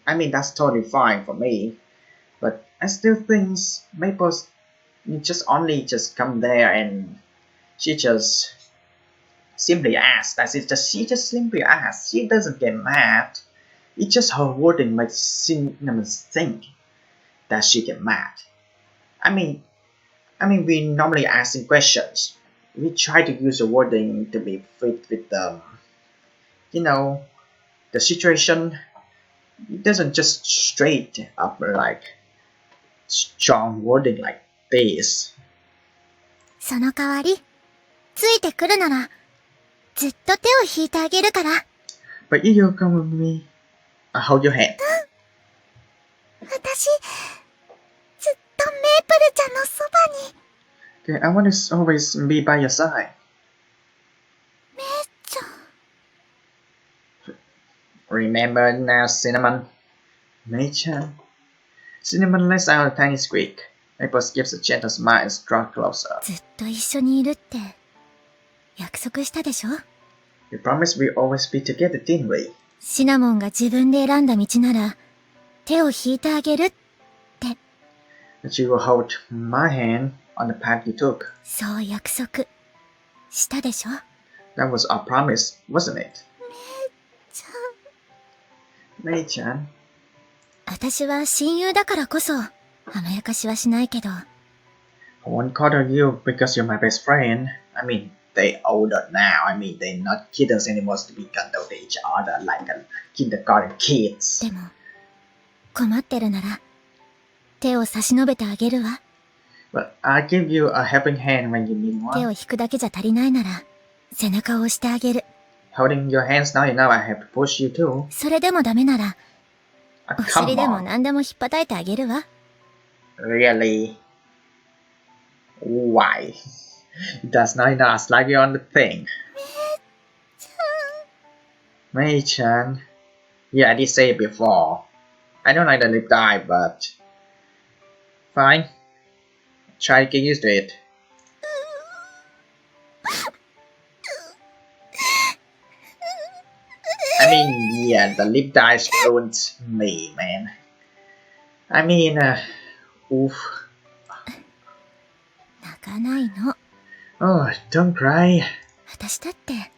I mean that's totally fine for me. But I still think Maples just only come there and she just simply asks. That's it. She just simply asks. She doesn't get mad. It's just her wording makes Cinnamon think that she get mad. I mean, we normally asking questions. We try to use the wording to be fit with the, the situation. It doesn't just straight up like strong wording like this. その代わり、ついてくるなら、ずっと手を引いてあげるから。 But if you come with me, I'll hold your hand. 私、ずっとメープルちゃんのそばに。 Okay, I want to always be by your side. 姉ちゃん。 Remember now, Cinnamon. May-chan. Cinnamon lets out a tiny squeak. Maple gives a gentle smile and draws closer. ずっと一緒にいるって、約束したでしょ。 We promised we'd always be together, didn't we? シナモンが自分で選んだ道なら、手を引いてあげるって。 That you will hold my hand on the path you took. そう約束、したでしょ。 That was our promise, wasn't it? ちゃん。 May-chan. 私は親友だからこそ、甘やかしはしないけど。 I won't cuddle you because you're my best friend. I mean, they're older now. I mean, they're not kittens anymore to be cuddled to each other like a kindergarten kids. でも、困ってるなら、手を差し伸べてあげるわ。 But I'll give you a helping hand when you need 手を one. 引くだけじゃ足りないなら、背中を押してあげる。 Holding your hands not enough, I have to push you too. それでもダメなら、 お Come 尻でも on. 何でも引っ叩いてあげるわ。 Really? Why? That's not enough, like you're on the thing. May-chan. Yeah, I did say it before. I don't like the lip dye, but fine. Try to get used to it. I mean, yeah, the lip dye ruined me, man. I mean, oof. 泣かないの。 Oh, don't cry. 私だって、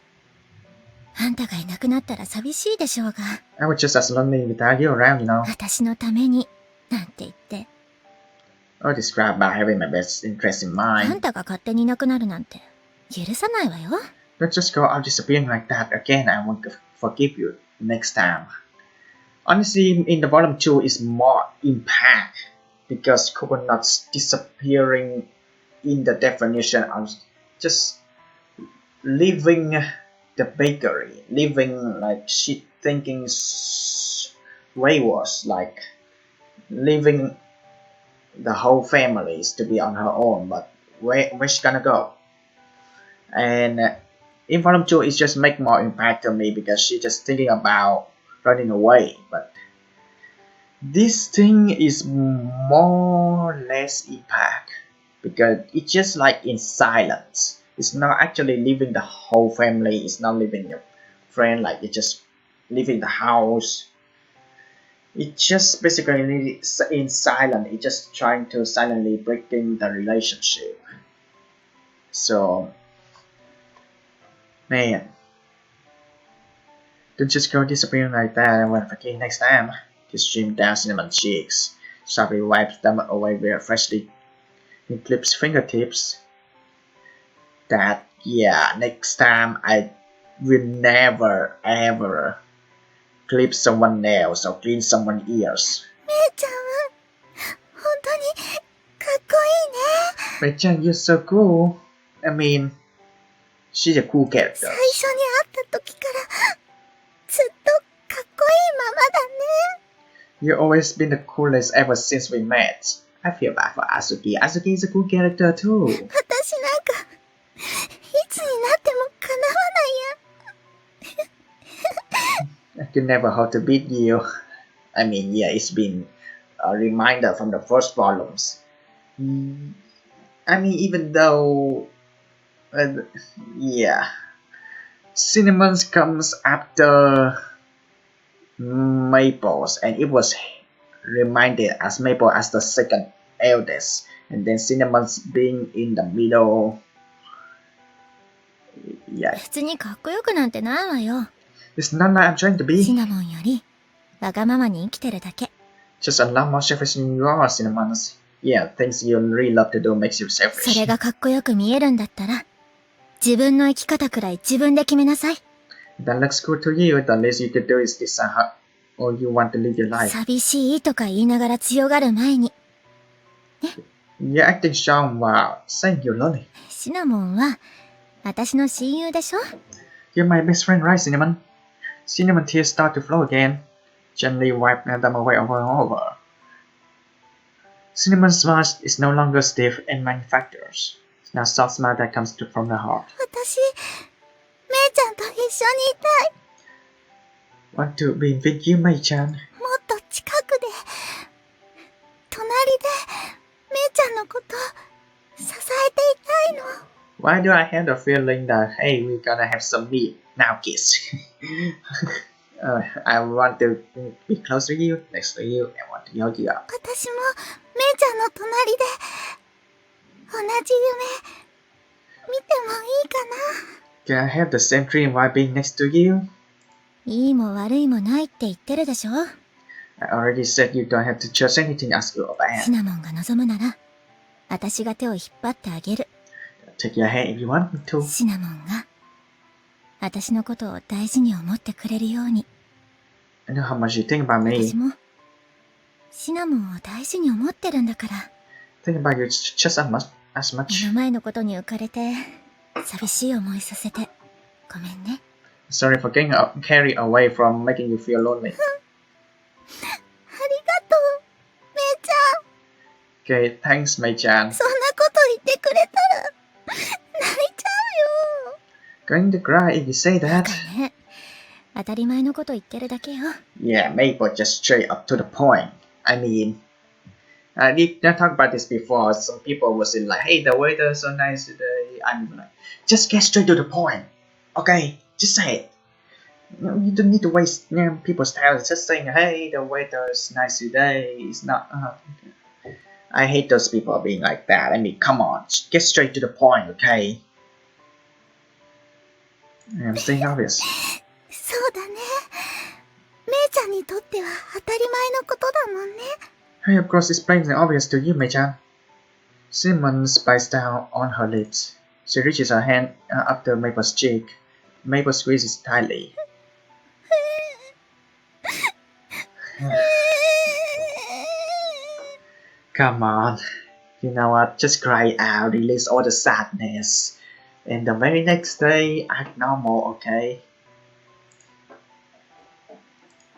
あんたがいなくなったら寂しいでしょうが。 I was just as lonely without you around, you know. 私のために、なんて言って。 All described by having my best interest in あん mind. たが勝手にいなくなるなんて、許さないわよ。 Don't just go out disappearing like that again. I won't forgive you next time. Honestly, in the volume 2 is more impact because coconuts disappearing in the definition of just leaving the bakery, living like she thinking way was like leaving the whole families to be on her own, but where she gonna go? And in Volume 2 it just make more impact on me because she just thinking about running away, but this thing is more or less impact because it's just like in silence. It's not actually leaving the whole family, it's not leaving your friend, like it's just leaving the house. It's just basically in silence, it's just trying to silently breaking the relationship. So man, don't just go disappearing like that and when forget next time. Just stream down cinnamon cheeks. Sharply wipes them away with freshly clipped fingertips. That yeah, next time I will never ever clip someone else or clean someone's ears. めいちゃんは、本当に、かっこいいね。 Mei-chan, you're so cool. I mean, she's a cool character. 最初に会った時から、ずっとかっこいいままだね。 You've always been the coolest ever since we met. I feel bad for Azuki. Azuki is a cool character too. 私なんか、いつになってもかなわないや。 I could never hope to beat you. I mean, yeah, it's been a reminder from the first volumes. I mean, even though, yeah, Cinnamon comes after Maples, and it was reminded as Maple as the second eldest, and then Cinnamon's being in the middle. Yeah, 別にかっこよくなんてないわよ。 it's not like I'm trying to シ be. ナモンより、わがままに生きてるだけ。 Just a lot more selfish than you are, Cinnamons. Yeah, things you really love to do makes you そ selfish. れがかっこよく見えるんだったら、自分の生き方くらい自分で決めなさい。 That looks good to you. The least you could do is decide how or you want to live your life. 寂しいとか言いながら強がる前に、 You're acting strong while saying you're lonely. シナモンは、私の親友でしょ？ You're my best friend, right, Cinnamon? Cinnamon tears start to flow again. Gently wipe them away over and over. Cinnamon's smile is no longer stiff and manufactured. It's now a soft smile that comes from the heart. 私、めいちゃんと一緒にいたい。 Want to be with you, Mei-chan? もっと近くで、隣で、めいちゃんのこと、支えていたいの。 Why do I have the feeling that, hey, we're gonna have some meat now, kids? I want to be close to you, next to you, and want to hold you up. 私も、めいちゃんの隣で、同じ夢、見てもいいかな。 Can I have the same dream while being next to you? いいも悪いもないって言ってるでしょ？ I already said you don't have to choose anything as good or シ bad. ナモンが望むなら、私が手を引っ張ってあげる。 Take your hand if you want me to. シナモンが、私のことを大事に思ってくれるように。 I know how much you think about 私 me. も、シナモンを大事に思ってるんだから。 Think about you just as 目 much. の前のことに浮かれて、寂しい思いさせて、ごめんね。 Sorry for getting carried away from making you feel lonely. ありがとう、めいちゃん。 Okay, thanks, Mei-chan. そんなこと言ってくれたら、泣いちゃうよ。 Going to cry if you say バ that. カね。当たり前のこと言ってるだけよ。 Yeah, Maple just straight up to the point. I mean, I did not talk about this before. Some people was in like, hey, the waiter is so nice today. I'm like, just get straight to the point. Okay, just say it. You don't need to waste people's time just saying, hey, the waiter is nice today. It's not. I hate those people being like that. I mean, come on, get straight to the point, okay? I'm saying obvious. そうだね。めいちゃんにとっては当たり前のことだもんね。 Hey, of course, it's plain and obvious to you, Mei-chan. Cinnamon bites down on her lips. She reaches her hand up to Maple's cheek. Maple squeezes tightly. Come on. You know what? Just cry out. Release all the sadness. And the very next day, act normal, okay?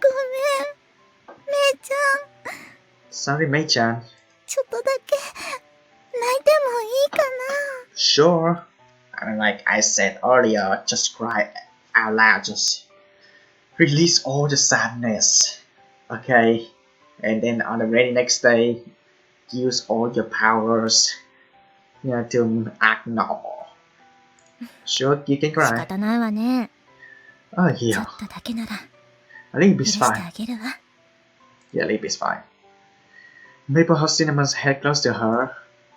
ごめん、めいちゃん。 Sorry, Mei-chan. ちょっとだけ、泣いてもいいかな。 Sure. I mean, like I said earlier, just cry out loud, just release all the sadness, okay? And then on the very next day, use all your powers, to act normal. Sure, you can 仕 cry. 方ないわね。 Oh ちょ yeah, っとだけなら a little 許 bit's して fine. あげるわ。 Yeah, a little bit's fine. Maple holds Cinnamon's head close to her.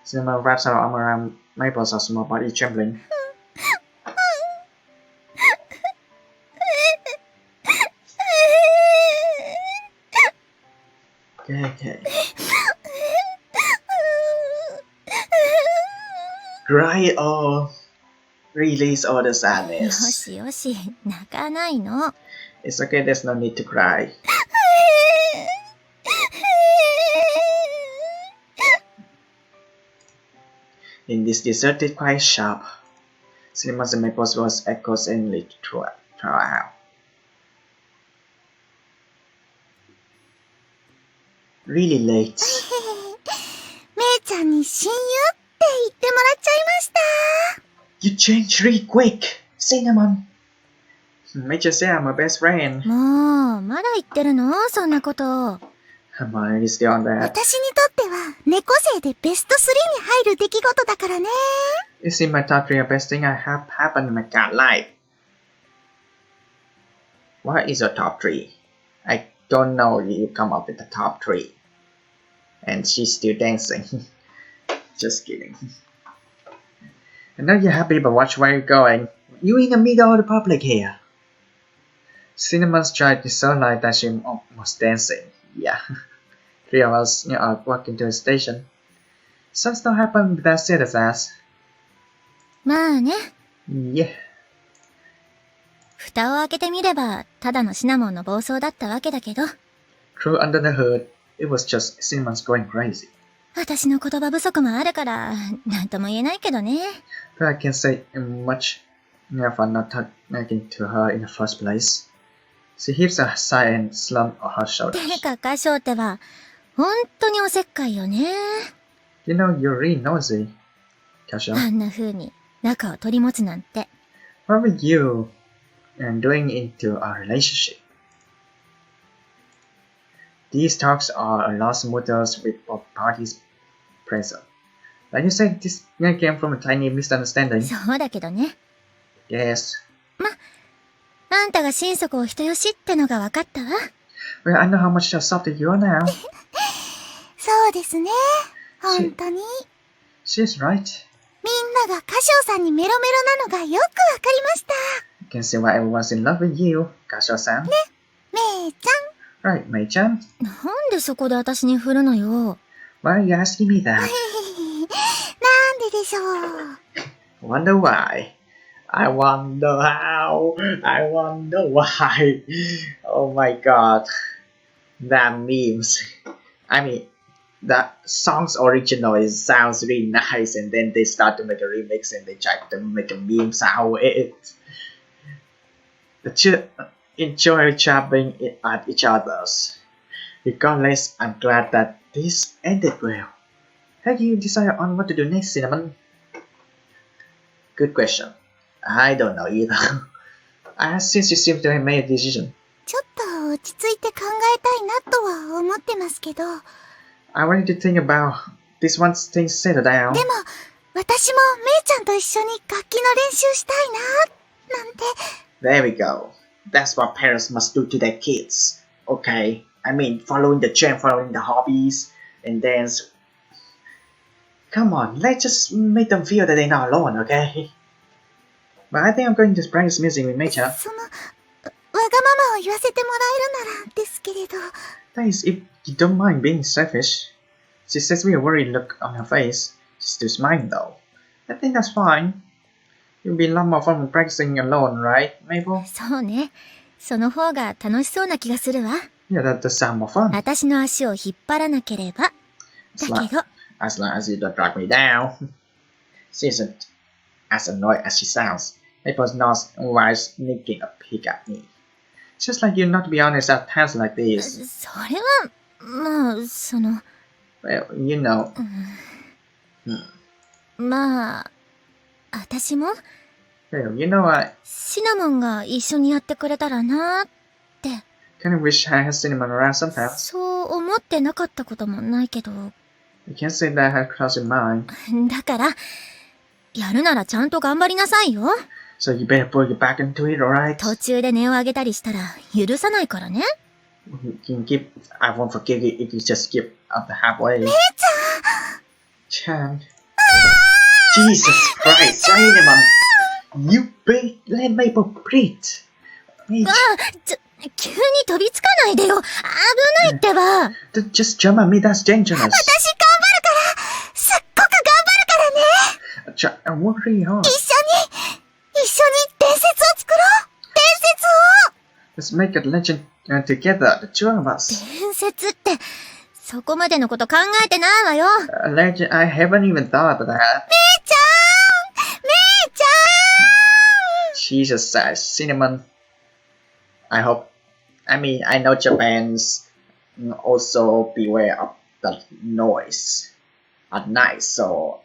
Cinnamon wraps her arm around Maple's small body, trembling. Okay. Cry it all. Release all the よ sadness. しよし、泣かないの。 It's okay, there's no need to cry. In this deserted, quiet shop, Cinnamon's and Maple's voice echoes endlessly throughout. Really late. めいちゃんに親友って言ってもらっちゃいました。 You changed really quick, Cinnamon. Major say I'm my best friend. もう、まだ言ってるのそんなこと。 Her mind is still on that. 私にとっては、猫背でベスト3に入る出来事だからね。 It's in my top 3 of best thing I have happened in my god life. What is your top 3? I don't know you come up with the top 3. And she's still dancing. Just kidding. I know you're happy, but watch where you're going. You in the middle of the public here. Cinnamon's stride is so light that she was dancing. Yeah. 3 of us, are walking to the station. Something don't happen with that citizens. まあね。 Yeah. 蓋を開けてみれば、ただのシナモンの暴走だったわけだけど。 True under the hood, it was just Cinnamon's going crazy. 私の言葉不足もあるから、なんとも言えないけどね。 But I can't say much for not talking to her in the first place. She heaves a sigh and slumps her て shoulders. か、歌唱っては、本当におせっかいよね。 You know, you're really nosy, Kasha. あんな風に仲を取り持つなんて。 What were you doing into our relationship? These talks are a lost motives with both parties present. Like you said, this came from a tiny misunderstanding. そうだけどね。 Yes. あんたが心底お人よしってのが分かったわ。 Well, I know how much softer you are now. そうですね。本当に。 She's right. みんなが歌唱さんにメロメロなのがよくわかりました。 You can see why everyone's in love with you, Kasha-san. めいちゃん。 Right, Mei-chan? なんでそこで私に振るのよ。 Why are you asking me that? なんででしょう。 Wonder why? I wonder how. I wonder why. Oh my god. That memes. I mean, the song's original sounds really nice, and then they start to make a remix and they try to make a memes out of it. Enjoy chopping it at each other's. Regardless, I'm glad that this ended well. Have you decided on what to do next, Cinnamon? Good question. I don't know either. Since you seem to have made a decision. ちょっと落ち着いて考えたいなとは思ってますけど。I wanted to think about this once things settle down. でも、私もめいちゃんと一緒に楽器の練習したいな、なんて。 There we go. That's what parents must do to their kids. Okay? I mean, following the trend, following the hobbies, and dance. Come on, let's just make them feel that they're not alone, okay? But I think I'm going to practice music with Mei-chan. その、わがままを言わせてもらえるならですけれど。 That is, if you don't mind being selfish. She says with a worried look on her face. She's still smiling though. I think that's fine. It'll be a lot more fun than practicing alone, right, Mabel? そうね。その方が楽しそうな気がするわ。 Yeah, that does sound more fun. 私の足を引っ張らなければ。だけど、 As long as you don't drag me down. She isn't as annoyed as she sounds, Maple's nose while sneaking a peek at me. Just like you not to be honest at times like this. それは、まあ、Well, you know. まあ、私も Well, you know what? シナモンが一緒にやってくれたらなーって。Kind of wish I had cinnamon around sometimes. そう思ってなかったこともないけど。You can't say that I had crossed your mind. だから、やるならちゃんと頑張りなさいよ。So you better put your back into it, alright? 途中で音を上げたりしたら許さないからね。You can keep. I won't forgive you if you just skip up the halfway. 姉ちゃん Chan. Jesus Christ, cinnamon! You big let Maple breathe. 急に飛びつかないでよ。危ないってば。Just jump at me, that's dangerous. 私頑張るから。すっごく頑張るからね。Worry on. 一緒に伝説を作ろう。伝説を。 Let's make a legend together, the two of us. 伝説って、そこまでのこと考えてないわよ。A legend, I haven't even thought of that. 姉ちゃん Jesus says, cinnamon. I know Japan's also beware of the noise at night, so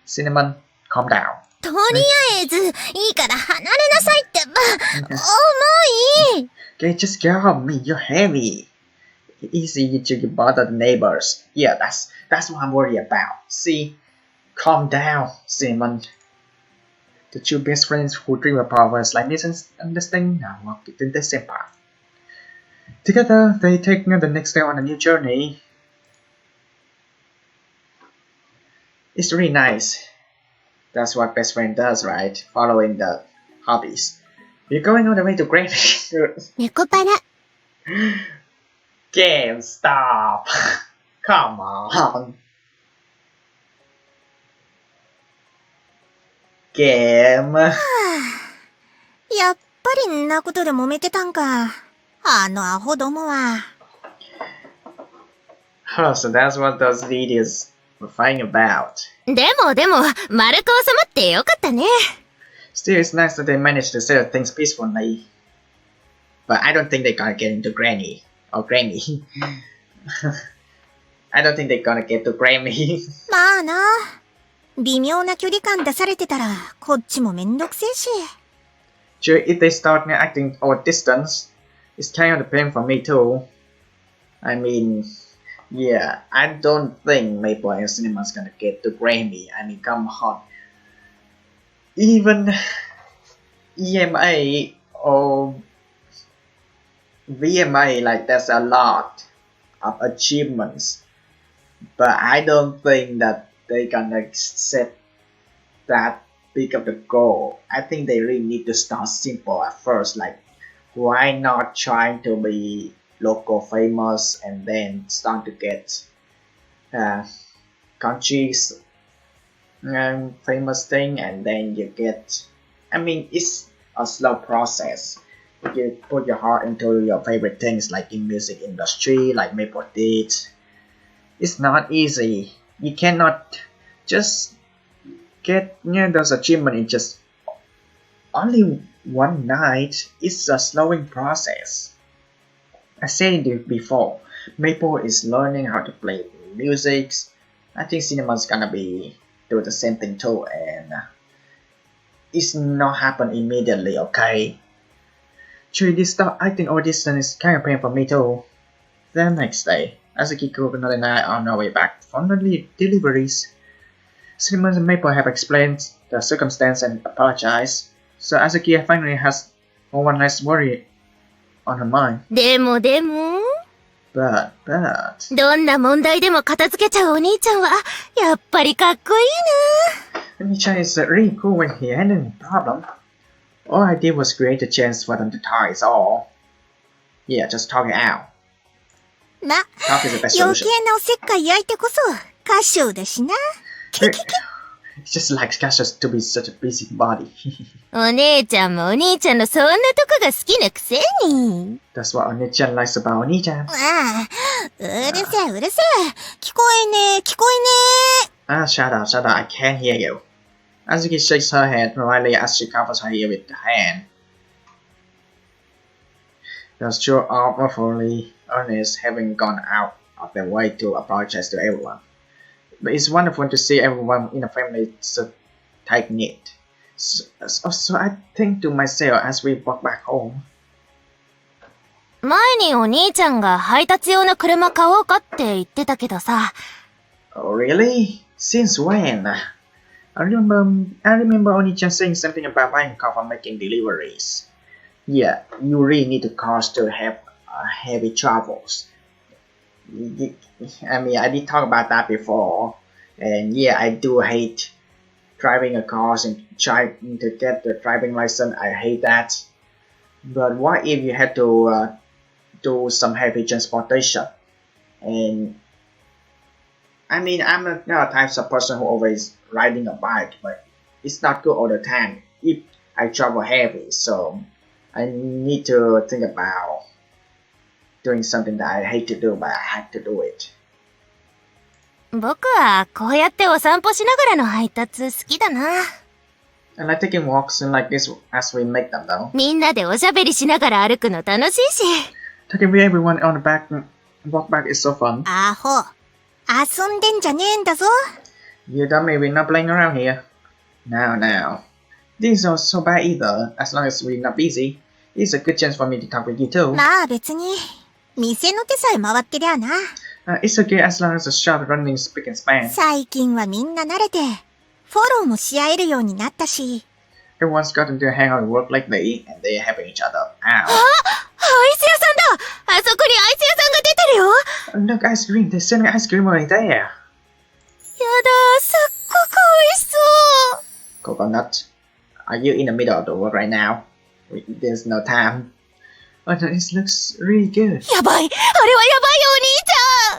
cinnamon, calm down. とりあえず、いいから離れなさいってば、重い Okay, just get off me, you're heavy. Easy to bother the neighbors. Yeah, that's what I'm worried about. See? Calm down, cinnamon. The two best friends who dream about a slight misunderstanding now walk in the same path. Together, they take the next step on a new journey. It's really nice. That's what best friend does, right? Following the hobbies. You're going all the way to Granny. 猫パラ。 Game, stop. Come on. Game. やっぱりんなことで揉めてたんか。あのアホどもは。Oh, so that's what those videos were fighting about. でも、丸く収まってよかったね。Still, it's nice that they managed to settle things peacefully. But I don't think they're gonna get into Granny. Or Granny. I don't think they're gonna get to Granny. まあな。微妙な距離感出されてたら、こっちもめんどくせえし。Sure, if they start acting over distance, it's kind of a pain for me too. I mean, yeah, I don't think Maple and Cinema's gonna get to Grammy. I mean, come on. Even EMA or VMA, like, there's a lot of achievements. But I don't think that they're gonna set that big of the goal. I think they really need to start simple at first. Like, why not trying to be local famous and then start to get countries famous thing, and then you get. I mean, it's a slow process. You put your heart into your favorite things, like in music industry, like Maple did. It's not easy. You cannot just get those achievements in just only one night. It's a slowing process. I said it before. Maple is learning how to play music. I think Cinema's gonna be do the same thing too, and it's not happen immediately. Okay. Actually, this stuff, I think all this is kind of pain for me too. The next day, Azuki Group and I are on our way back from the deliveries. Cinema and Maple have explained the circumstance and apologized, so Azuki finally has one less worry on her mind. でも、 But どんな問題でも片付けちゃうお兄ちゃんは、やっぱりかっこいいな。 Onicha is really cool when he had any problem. All I did was create a chance for them to talk, is all. Yeah, just talk it out. ま、 Talk is the best 余 solution. 計なおせっかい焼いてこそ歌手だしな。 It's just like Cassius to be such a busy body. お姉ちゃんもお兄ちゃんのそんなとこが好きなくせに。 That's what Onichan likes about Onichan. ああ、うるせえ。聞こえねえ。 Ah, shut up, I can't hear you. Azuki shakes her head politely as she covers her ear with her hand. Those two are awfully earnest, having gone out of their way to apologize to everyone. But it's wonderful to see everyone in the family so tight-knit. So I think to myself as we walk back home. 前にお兄ちゃんが配達用の車買おうかって言ってたけどさ。Oh really? Since when? I remember Oni-chan saying something about buying a car for making deliveries. Yeah, you really need a car to have heavy travels. I mean, I did talk about that before. And yeah, I do hate driving a car and trying to get the driving license. I hate that. But what if you had to do some heavy transportation? And I mean, I'm not the type of person who always riding a bike, but it's not good all the time if I travel heavy. So I need to think about doing something that I hate to do, but I have to do it. 僕はこうやってお散歩しながらの配達好きだな。I like taking walks like this as we make them though. みんなでおしゃべりしながら歩くの楽しいし。Talking with everyone on the walk back is so fun. アホ。遊んでんじゃねえんだぞ。You don't maybe not playing around here. Now. Things are so bad either, as long as we're not busy. It's a good chance for me to talk with you too. まあ別に、店の手さえ回ってりゃな。It's okay as long as the shop running spick and span. 最近はみんな慣れて、フォローもし合えるようになったし。Everyone's gotten to hang out and work lately, and they're helping each other out. アイス屋さんだ。あそこにアイス屋さんが出てるよ。Look, ice cream. They're selling ice cream right there. やだ、すっごく美味しそう。Coconut, are you in the middle of the work right now? There's no time. Oh, this looks really good. やばい。あれはやばいよ、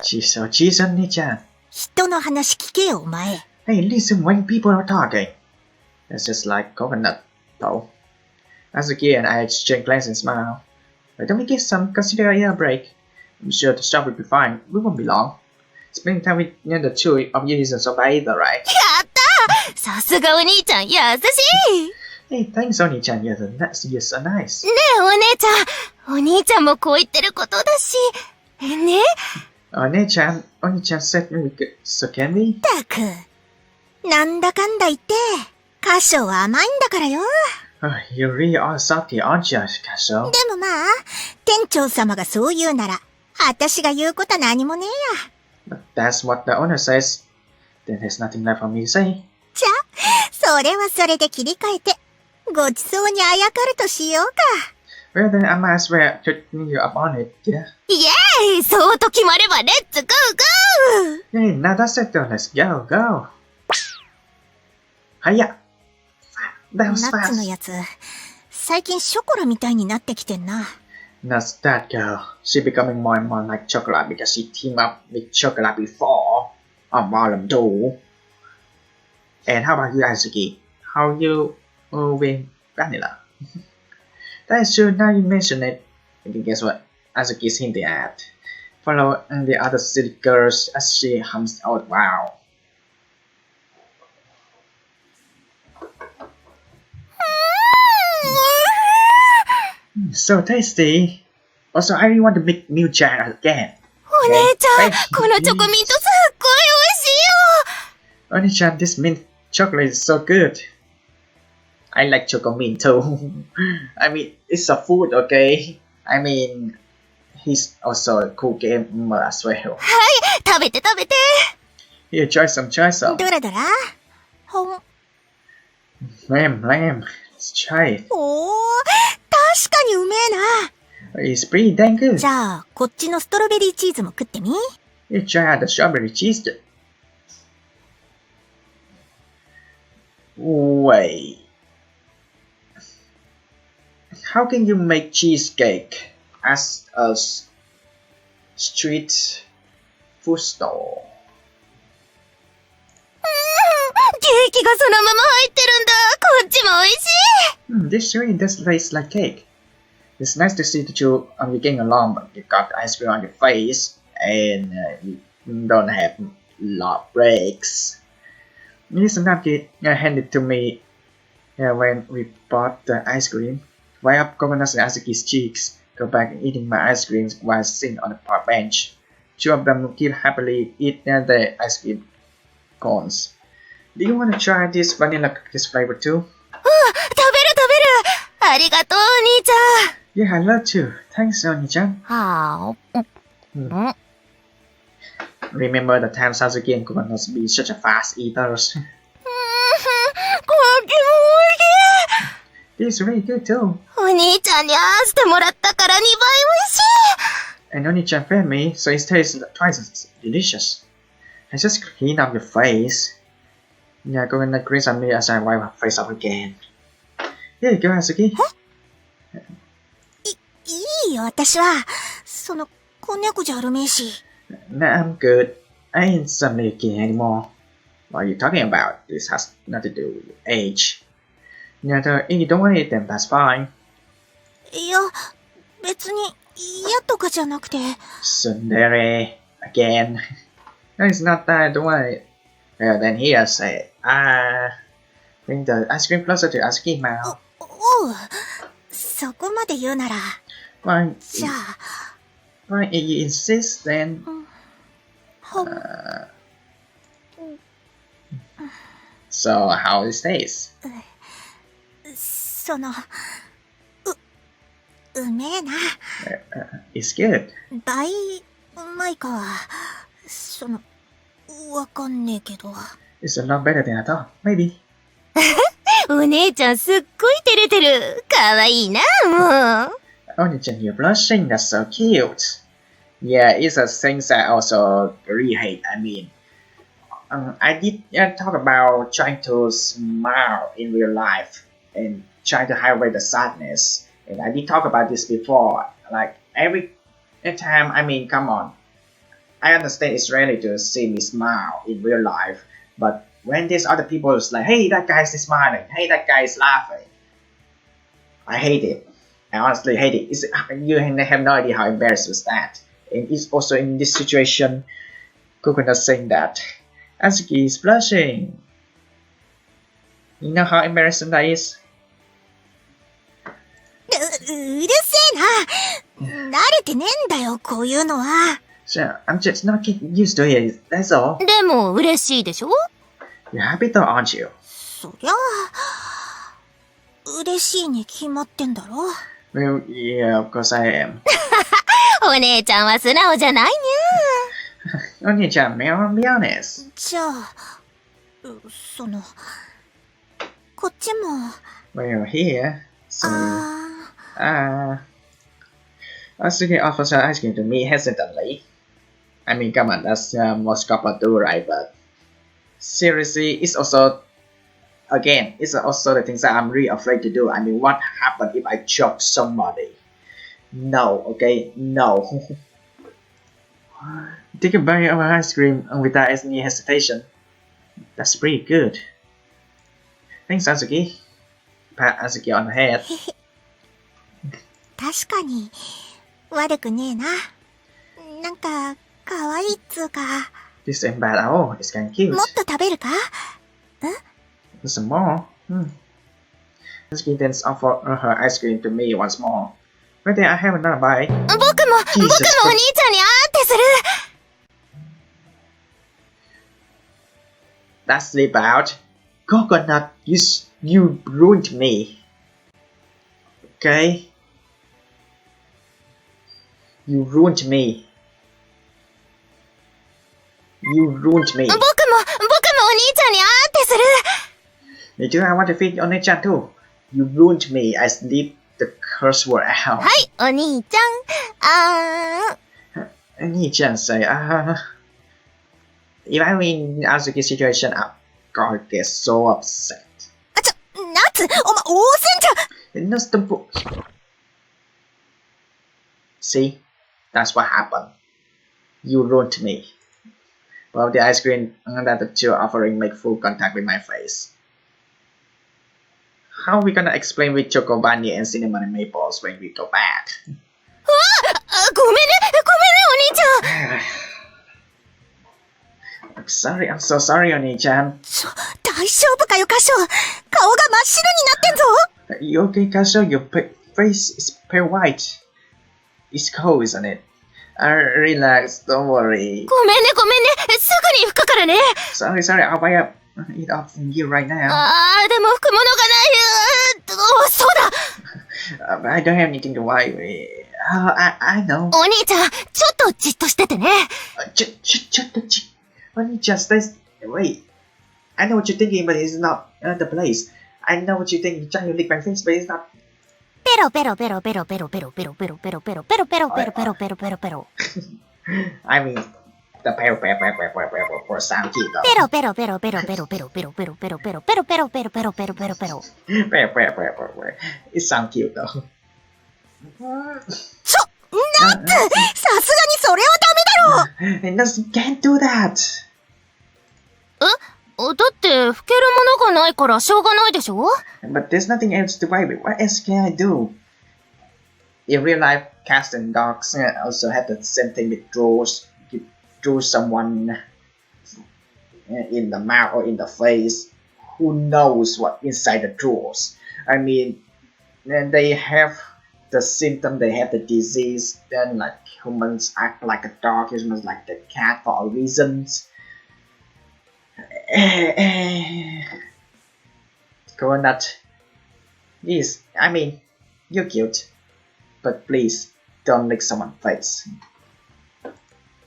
お兄ちゃん。Cheese on Nichan. 人の話聞けよ、お前。Hey, listen when people are talking. It's just like coconut, though. Azuki and I exchange glances and smile. Why don't we get some consider a break? I'm sure the shop will be fine. We won't be long. Spending time with the two of you isn't so bad either, right? やったさすがお兄ちゃん、優しい。Hey, thanks, Oni-chan. You're so nice. ねえ、お姉ちゃん。お兄ちゃんもこう言ってることだし。ね Oni-chan said we could, so can we? たく。なんだかんだ言って、歌唱は甘いんだからよ。Oh, you really are salty, aren't you, Kasho? でもまあ、店長様がそう言うなら、私が言うことは何もねえや。But that's what the owner says. Then there's nothing left for me to say. じゃ、それはそれで切り替えて、ごちそうにあやかるとしようか。Well, then I might as well taking you up on it, yeah? イエーイそうと決まればレッツゴーゴー Hey, now that's it though. Let's go. Hiya! That ナ was ッツの fast. やつ、最近ショコラみたいになってきてんな。That's that girl. She becoming more and more like chocolate because she teamed up with chocolate before on volume 2. And how about you, Azuki? How you with vanilla? That is true. Now you mention it. And guess what? Azuki's hinting at. Follow the other city girls as she hums out. Wow. So tasty. Also, I really want to make new jar again. お姉ちゃん、 Thank このチョコミントすっごい美味しいよ Oni-chan, this mint chocolate is so good. I like choco mint too. I mean, it's a food, okay? I mean, he's also a cool gamer as well. はい、食べて食べて Here, try some. どれどれほん、Lamb. Let's try it. おー、確かにうめえな。It's pretty dang good. じゃあ、こっちのストロベリーチーズも食ってみ。 Here, try out the strawberry cheese. Wait. How can you make cheesecake as a street food store? ケーキがそのまま入ってるんだこっちも美味しい This really does taste like cake. It's nice to see that you're getting along, but you got ice cream on your face and you don't have lot of breaks. This napkin handed to me when we bought the ice cream. Wipe up coconuts in Azuki's cheeks. Go back eating my ice cream while sitting on the park bench. Two of them keep happily eat their ice cream cones. Do you want to try this vanilla cookies flavor too? 食べるありがとう、お兄ちゃん Yeah, I love to. Thanks, Oni-chan. はあ、Remember the time Sasuke and Kokonos be such a fast eaters? こっちも This is really good too. お兄ちゃんにああしてもらったから2倍美味しい And Oni-chan fed me, so it tastes twice as delicious. I just clean up your face. Yeah, Coconut grins at me as I wipe her face up again. Here you go, Asuki. いいよ、私は。その、子猫じゃあるめえし。Nah, I'm good. I ain't suddenly a kid anymore. What are you talking about? This has nothing to do with age. Yeah, if you don't want it, then that's fine. いや、別に嫌とかじゃなくて。Tsundere, again. No, it's not that I don't want it. Then here, say, bring the ice cream closer to Asuki now. おう、そこまで言うなら。 Fine. じゃあ。 Fine, if you insist, then. ほ、So, how is this? その、うめえな。It's good. 倍うまいかは、その、わかんねえけど。It's a lot better than I thought. Maybe. お姉ちゃんすっごい照れてる。かわいいな、もう。Oni-chan, you're blushing. That's so cute. Yeah, it's a thing that I also really hate. I mean, I did talk about trying to smile in real life and trying to hide away the sadness. And I did talk about this before. Like every time, I mean, come on. I understand it's rarely to see me smile in real life, but when there's other people is like, hey, that guy's smiling, hey, that guy is laughing, I hate it. I honestly hate it. You have no idea how embarrassed was that. And it's also in this situation, Coconut saying that Asuki is blushing. You know how embarrassing that is? うるせえな。慣れてねえんだよ、こういうのは。So I'm just not getting used to it. That's all. でも嬉しいでしょ You're happy though, aren't you? そりゃあ、嬉しいに決まってんだろ。Well, yeah, of course I am. お姉ちゃんは素直じゃないにゃ。Oni-chan, may I be honest? じゃあ、その、こっちも。 Well, here, so, あ Asuki offers her ice cream to me hesitantly. I mean, come on, that's most couples do, right? But seriously, it's also the things that I'm really afraid to do. I mean, what happens if I choke somebody? No, okay, no. Take a bite of ice cream without any hesitation. That's pretty good. Thanks, Asuki. Pat Asuki on the head. 確かに、悪くねえな。なんか、可愛いっつうか。 This ain't bad at all. It's kinda cute. もっと食べるか Some more. Asuki then offers her ice cream to me once more. But then I have another bite. 僕もお兄ちゃんにあーってする That's slip out. Coconut, you ruined me. Okay? You ruined me. You ruined me. 僕もお兄ちゃんにあーってする Me too, I want to feed Oni-chan too. You ruined me. I slip the curse word out. はい、お兄ちゃん。Oni-chan say, if I'm in Azuki's situation, I'm gonna get so upset. 夏、お前、大戦じゃ That's the book. See? That's what happened. You ruined me. Well, the ice cream that the two are offering make full contact with my face. How are we gonna explain with choco vanilla and cinnamon and maples when we go back? ごめんね、お兄ちゃん I'm sorry, I'm so sorry, Oni-chan. ダ大丈夫かよ、カショ。顔が真っ白になってんぞ。 You okay, Kasho? Your face is pale white. It's cold, isn't it? Relax, don't worry. ごめんね、すぐに拭くからね。 Sorry, I'll buy it off from you right now. でも拭くものがない。そうだ。I don't have anything to wipe. I know. お兄ちゃん、ちょっとじっとしててね。Just wait. I know what you're thinking, but it's not the place. I know what you're thinking. You're trying to lick my face, but it's not. ペロペロペロペロペロペロペロペロペロペロペロペロペロペロペロペロペロペロ。I mean, the pew sound cute though. ペロペロペロペロペロペロペロペロペロペロペロペロペロペロペロペロペロ。It sound cute though. ナッツ、さすがにそれはダメだろ。 No, you can't do that. だって拭けるものがないからしょうがないでしょ。 But there's nothing else to wipe with. What else can I do? In real life, cats and dogs also have the same thing with drawers. You draw someone in the mouth or in the face. Who knows what inside the drawers? I mean, they have the symptom, they have the disease. Then like humans act like a dog, humans like the cat for reasons. Coconut. Yes, I mean, you're cute. But please, don't lick someone's face.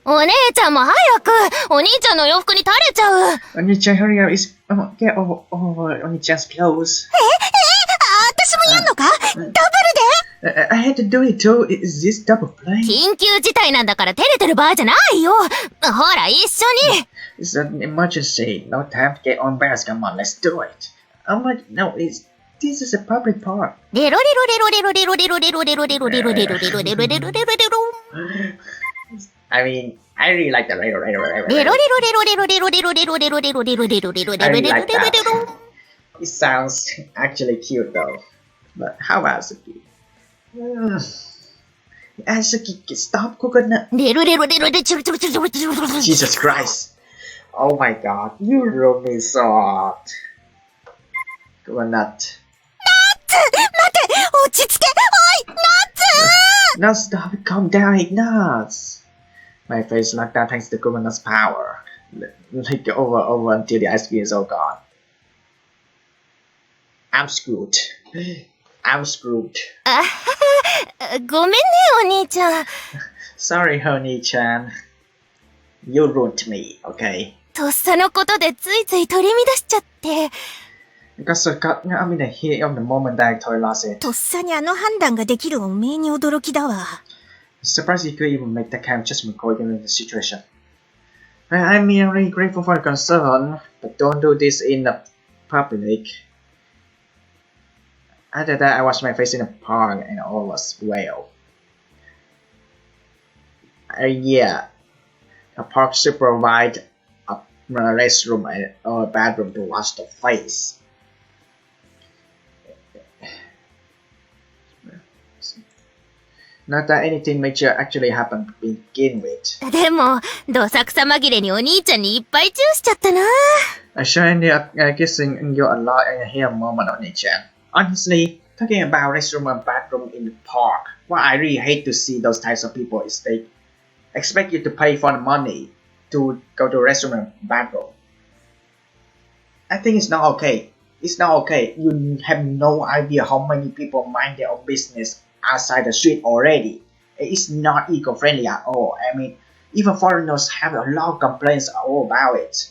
お姉ちゃんも早く。お兄ちゃんの洋服に垂れちゃう。Oni-chan, hurry up. Get over Oni-chan's clothes. 私もやんのか？ダブルで？ I had to do it too. Is this double play? 緊急事態なんだから照れてる場合じゃないよ。ほら、一緒に。 It's an emergency. No time to get on embarrassed. Come on, let's do it. Oh my, no, this is a public park. レロレロレロレロレロレロレロレロレロレロレロレロレロレロレロレロ。 I mean, I really like theレロレロレロレロレロレロレロレロレロレロレロレロレロレロレロレロレロレロ。 It sounds actually cute though. But how about Suki? Suki, stop Coconut. レロレロレロレチュルチュルチュルチュルチュルチュル。 Jesus Christ. Oh my god, you ruined me so hard. Coconut. 待て、落ち着け。おい、ナッツ。 No, stop it, calm down, Ignaz. My face locked down thanks to Coconut's power. Like over until the ice cream is all gone. I'm screwed. I'm screwed. ごめんね、お兄ちゃん。 Sorry, Honey-chan. You ruined me, okay? とっさのことでついつい取り乱しちゃって。 Because I'm in the heat of the moment that I totally lost it. とっさにあの判断ができるおめえに驚きだわ。 Surprised you could even make that kind of judgment call given the situation. I'm really grateful for the concern, but don't do this in the public. After that, I washed my face in the park and all was well. Yeah, a park should provide a restroom or a bathroom to wash the face. Not that anything major actually happened to begin with. でも、どさくさ紛れにお兄ちゃんにいっぱいチューしちゃったな。 I sure ended up kissing you a lot in a hair moment on Nichan. Honestly, talking about restroom and bathroom in the park, what I really hate to see those types of people is they expect you to pay for the money to go to restroom and bathroom. I think it's not okay. It's not okay. You have no idea how many people mind their own business outside the street already. It's not eco-friendly at all. I mean, even foreigners have a lot of complaints all about it.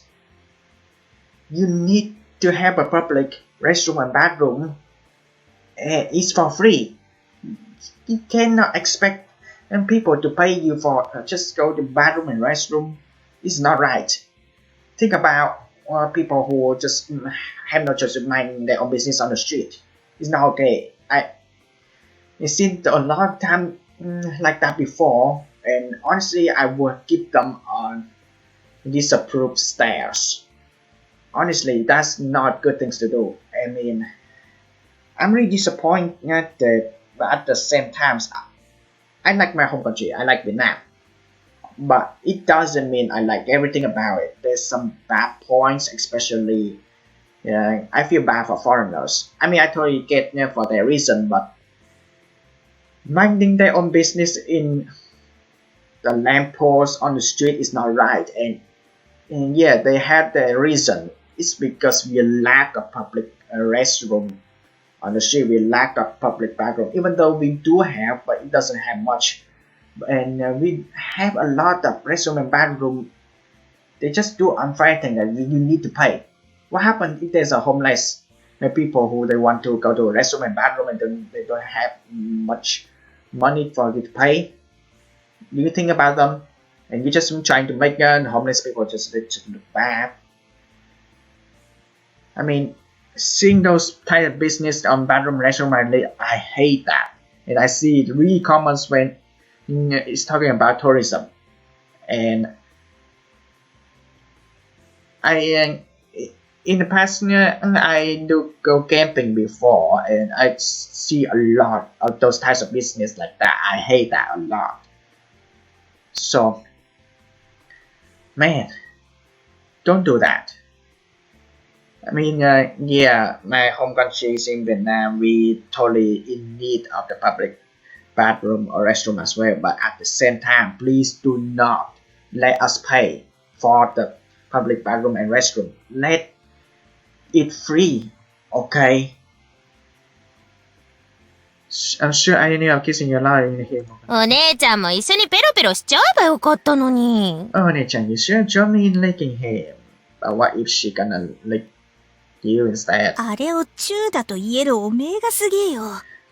You need to have a public restroom and bathroom. It's for free. You cannot expect people to pay you for just go to bathroom and restroom. It's not right. Think about people who just have no choice to mind their own business on the street. It's not okay. I've seen a lot of time like that before, and honestly, I would give them on disapproved stares. Honestly, that's not good things to do. I mean, I'm really disappointed but at the same time, I like my home country. I like Vietnam, but it doesn't mean I like everything about it. There's some bad points, especially Yeah, I feel bad for foreigners. I mean, I totally get for their reason, but minding their own business in the lamppost on the street is not right. And yeah, they have their reason. It's because we lack a public restroom on the street. We lack a public bathroom, even though we do have, but it doesn't have much. And we have a lot of restroom and bathroom. They just do unfair thing that you need to pay. What happens if there's a homeless people who they want to go to a restroom and bathroom and then they don't have much money for you to pay? Do you think about them? And you're just trying to make homeless people just look bad. I mean, seeing those type of business on bathroom restroom, I hate that. And I see it really common when it's talking about tourism. And in the past, I do go camping before, and I see a lot of those types of business like that. I hate that a lot. So, man, don't do that. I mean, yeah, my home country is in Vietnam. We totally in need of the public bathroom or restroom as well. But at the same time, please do not let us pay for the public bathroom and restroom. Let it free, okay? I'm sure I ended up kissing your lie in him. お姉ちゃんも一緒にペロペロしちゃえばよかったのに。Oh, Nechan, you should join me in licking him. But what if she gonna lick you instead? あれをチューだと言えるおめえがすげえよ。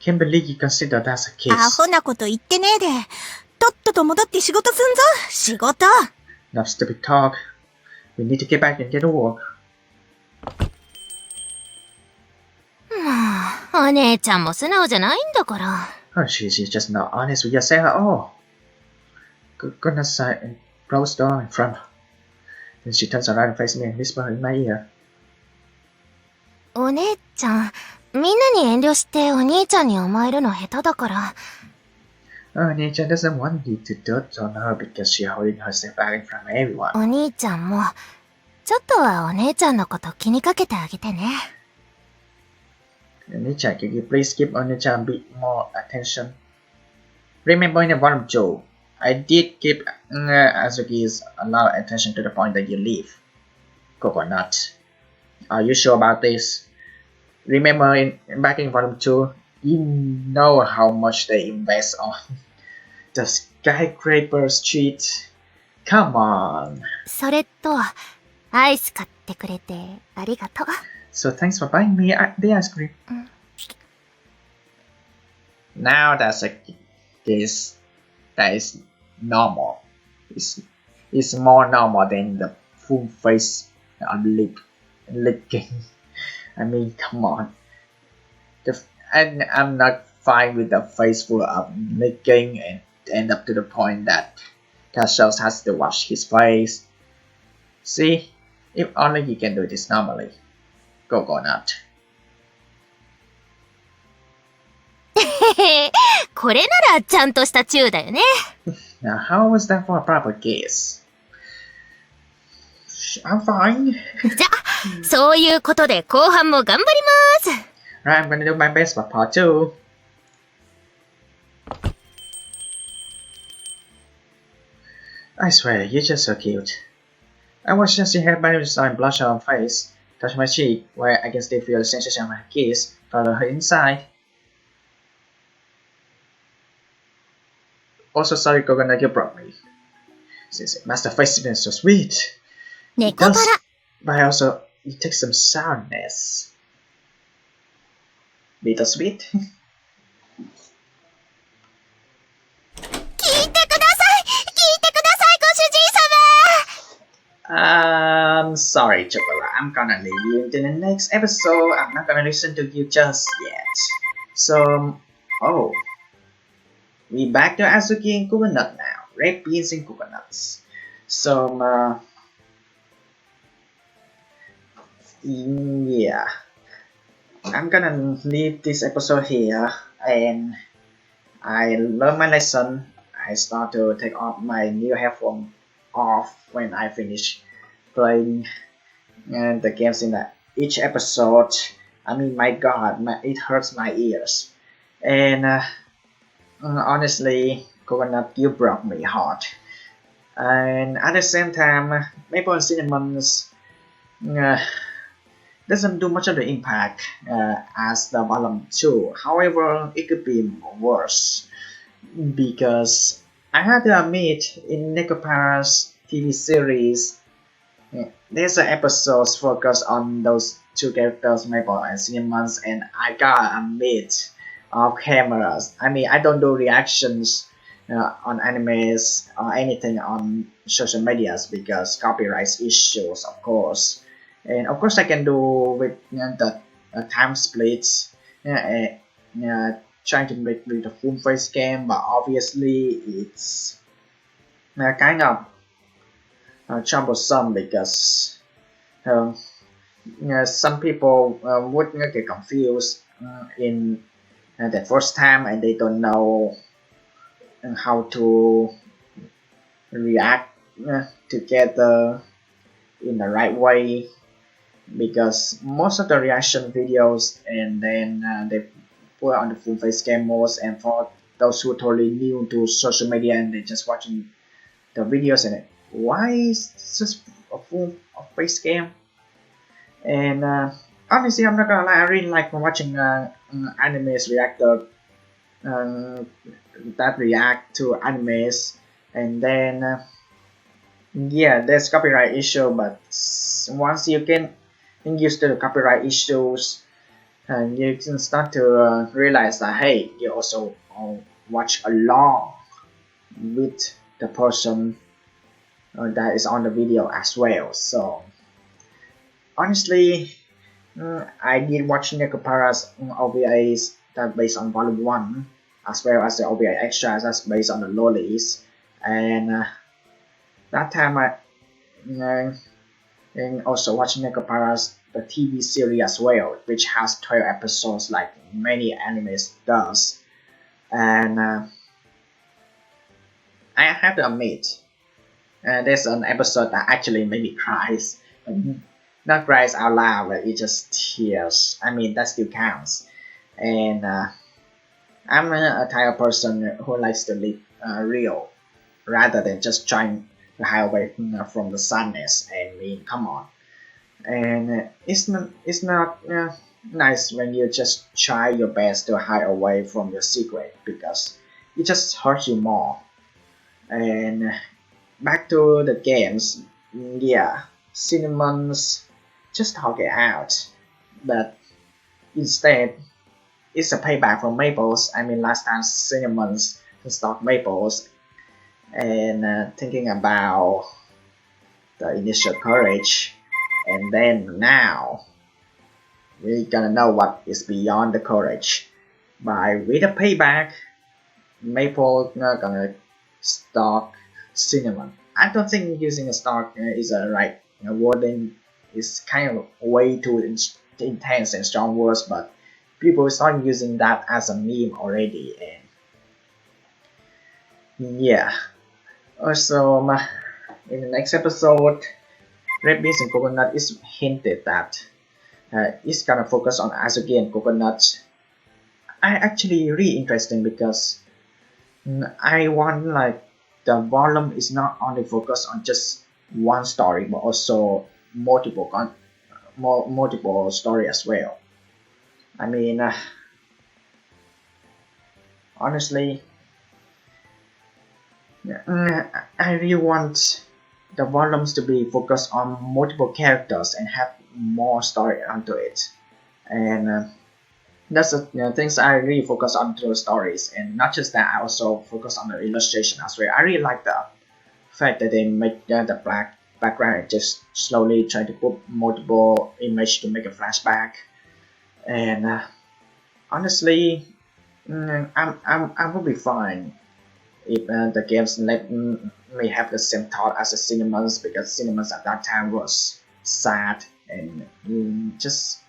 Can't believe you consider that as a kiss. アホなこと言ってねえで。とっとと戻って仕事すんぞ。仕事。Enough stupid talk. We need to get back and get to work. お姉ちゃんも素直じゃないんだから。Oh, she's just not honest with yourself at all. Goodness sake, and close the door in front. Then she turns around and faces me and whispers in my ear. お姉ちゃん、みんなに遠慮してお兄ちゃんに甘えるの下手だから。Oh, Nechan doesn't want you to dote on her because she's holding herself back in front of everyone. お兄ちゃんも、ちょっとはお姉ちゃんのこと気にかけてあげてね。Nechan, can you please give Nechan a bit more attention? Remember in the volume 2, I did give Azuki's a lot of attention to the point that you leave. Coconut. Are you sure about this? Remember back in volume 2, you know how much they invest on the skyscraper street. Come on. それと、アイス買ってくれてありがとう。So thanks for buying me the ice cream. Now that's a case that is normal. It's more normal than the full face licking. I mean, come on. And I'm not fine with the face full of licking and end up to the point that Cassius has to wash his face. See, if only you can do this normally. Coconut. これならちゃんとしたチューだよね。Now, how was that for a proper kiss? I'm fine. じゃ、そういうことで後半も頑張ります。Right, I'm gonna do my best for part 2. I swear, you're just so cute. I was just in her by sign blush on her face, touch my cheek, where I can still feel the sensation of her kiss, follow her inside. Also sorry Coconut you brought me. Since Master Face is so sweet. ネコパラ。 But also, it takes some sourness. Bittersweet? 聞いてください。聞いてください、ご主人様。 Sorry, Chocolate. I'm gonna leave you into the next episode. I'm not gonna listen to you just yet. So, oh. We back to Azuki and Coconut now. Red beans and coconuts. So, yeah. I'm gonna leave this episode here. And I learned my lesson. I start to take off my new headphone off when I finish playing the games in the each episode. I mean, my God, it hurts my ears. And honestly, Coconut, you broke me heart. And at the same time, Maple and Cinnamon's uh, doesn't do much of the impact as the volume 2. However, it could be worse because I had to admit in NEKOPARA's TV series, there's an episodes focused on those two characters, Maple and Cinnamons, and I gotta admit, off cameras. I mean, I don't do reactions on animes or anything on social medias because copyright issues, of course. And of course, I can do with the time splits, trying to make with a full face game, but obviously it's kind of troublesome because um, some people would get confused in the first time and they don't know how to react together in the right way because most of the reaction videos and then they put on the full face game modes, and for those who are totally new to social media and they're just watching the videos and why is this just a full face game? And honestly, I'm not gonna lie, I really like watching animes reactor that react to animes, and then yeah, there's copyright issue, but once you get used to the copyright issues, and you can start to realize that hey, you also watch along with the person that is on the video as well. So honestly, I did watch NEKOPARA's OVAs that based on Volume 1, as well as the OVA extras that's based on the lolis, and that time I and also watching NEKOPARA's the TV series as well, which has 12 episodes like many animes does, and I have to admit, there's an episode that actually made me cry. Not cries out loud, but it just tears. I mean, that still counts. And I'm a type of person who likes to live real rather than just trying to hide away from the sadness. I mean, come on. And it's not nice when you just try your best to hide away from your secret because it just hurts you more. And back to the games, yeah, Cinnamons just talk it out, but instead it's a payback for Maples. I mean, last time Cinnamons stalked Maples, and thinking about the initial courage, and then now we're gonna know what is beyond the courage. By with a payback, Maple not gonna stalk Cinnamon. I don't think using a stalk is a right wording. Is kind of way too intense and strong words, but people start using that as a meme already, and yeah. Also, in the next episode, Red Beans and Coconut is hinted that it's gonna focus on Azuki and Coconut. I actually really interesting because I want like the volume is not only focused on just one story but also multiple story as well. I mean, honestly, I really want the volumes to be focused on multiple characters and have more story onto it, and that's the things I really focus on through stories, and not just that, I also focus on the illustration as well. I really like the fact that they make the black background and just slowly try to put multiple image to make a flashback, and honestly, I will be fine if the games let me have the same thought as the cinemas, because cinemas at that time was sad and just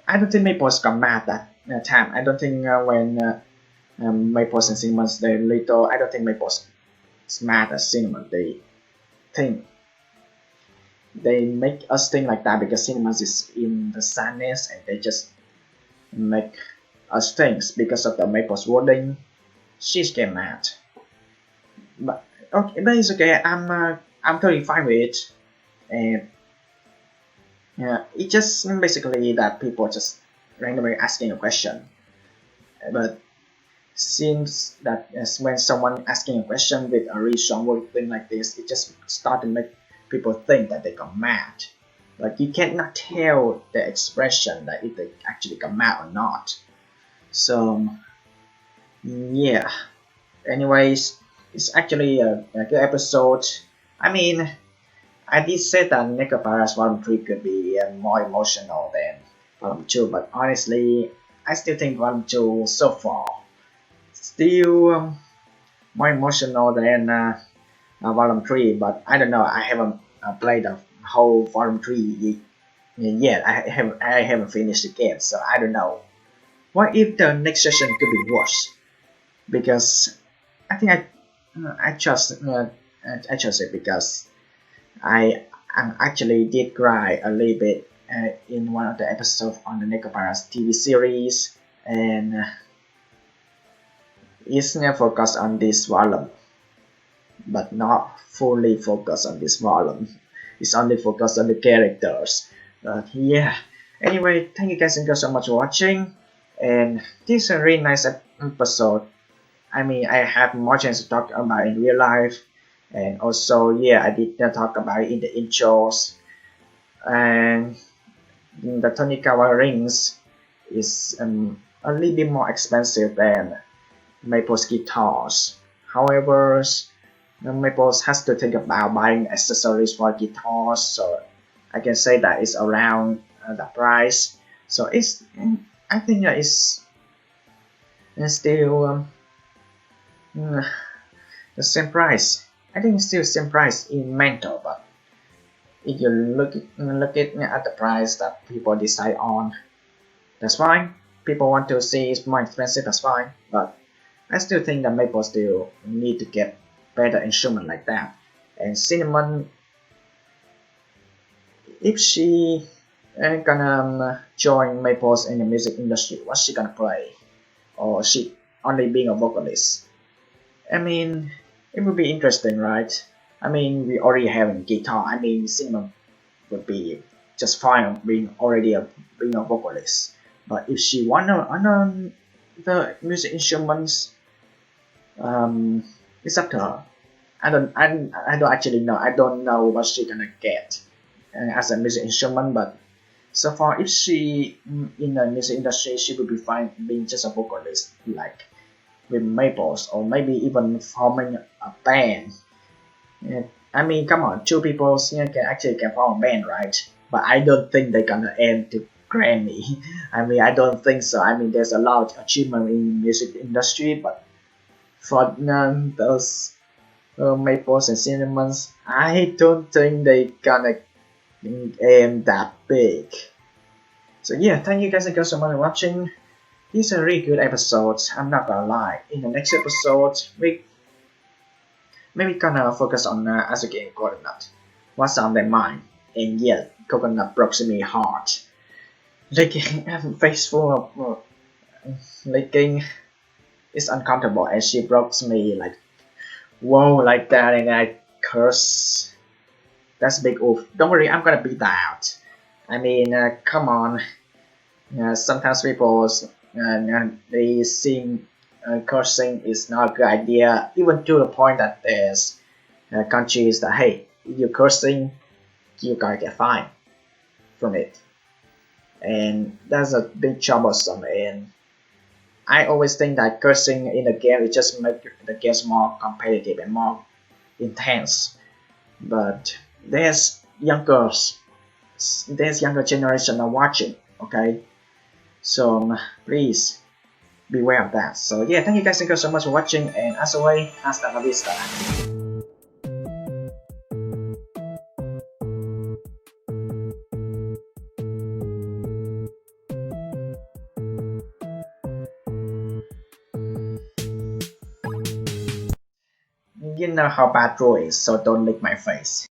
I don't think Maples got mad that time. I don't think when Maples and cinemas they little, I don't think Maples is mad at cinema. They think they make us think like that because cinemas is in the sadness and they just make us think because of the Maple's wording. She's get mad. But okay, but it's okay. I'm totally fine with it. And yeah, it's just basically that people just randomly asking a question. But seems that when someone asking a question with a really strong word thing like this, it just start to make people think that they got mad. But you cannot tell the expression that if they actually got mad or not. So yeah. Anyways, it's actually a good episode. I mean, I did say that NEKOPARA's Volume 3 could be more emotional than Volume 2, but honestly, I still think Volume 2 so far still more emotional than Volume 3, but I don't know, I haven't played the whole Volume 3 yet. I haven't finished the game, so I don't know. What if the next session could be worse? Because I think I trust it because I actually did cry a little bit in one of the episodes on the NEKOPARA's TV series, and it's not focused on this volume, but not fully focused on this volume. It's only focused on the characters. But yeah. Anyway, thank you guys and girls so much for watching, and this is a really nice episode. I mean, I have more chance to talk about in real life, and also yeah, I did not talk about it in the intros. And the Tonikawa rings is a little bit more expensive than Maple's guitars. However, Maples has to think about buying accessories for guitars, so I can say that it's around the price. So it's I think that it's still the same price. I think it's still the same price in mental, but if you look at the price that people decide on, that's fine. People want to see it's more expensive, that's fine. But I still think that Maple still need to get better instrument like that. And Cinnamon, if she gonna join Maples in the music industry, what's she gonna play? Or she only being a vocalist? I mean, it would be interesting, right? I mean, we already have a guitar. I mean, Cinnamon would be just fine being being a vocalist. But if she wanna on the music instruments, it's up to her. I don't actually know. I don't know what she gonna get as a music instrument. But so far, if she in the music industry, she would be fine being just a vocalist, like with Maples, or maybe even forming a band. I mean, come on, two people can form a band, right? But I don't think they're gonna aim to Grammy. I mean, I don't think so. I mean, there's a lot of achievement in music industry, but for those Maples and Cinnamons, I don't think they gonna aim that big. So yeah, thank you guys and girls so much for watching. These are really good episodes, I'm not gonna lie. In the next episode, we maybe gonna focus on Asuki and Coconut. What's on their mind? And yeah, Coconut broke me heart. Licking a face full of licking is uncomfortable, and she broke me like whoa like that, and I curse. That's big oof. Don't worry, I'm gonna beat that out. I mean, come on. Sometimes people they seem cursing is not a good idea, even to the point that there's countries that hey, if you're cursing, you gotta get fined from it, and that's a big troublesome. And I always think that cursing in the game it just make the games more competitive and more intense. But there's younger generation are watching, okay? So please beware of that. So yeah, thank you guys so much for watching, and as always, hasta la vista. You know how bad draw is, so don't lick my face.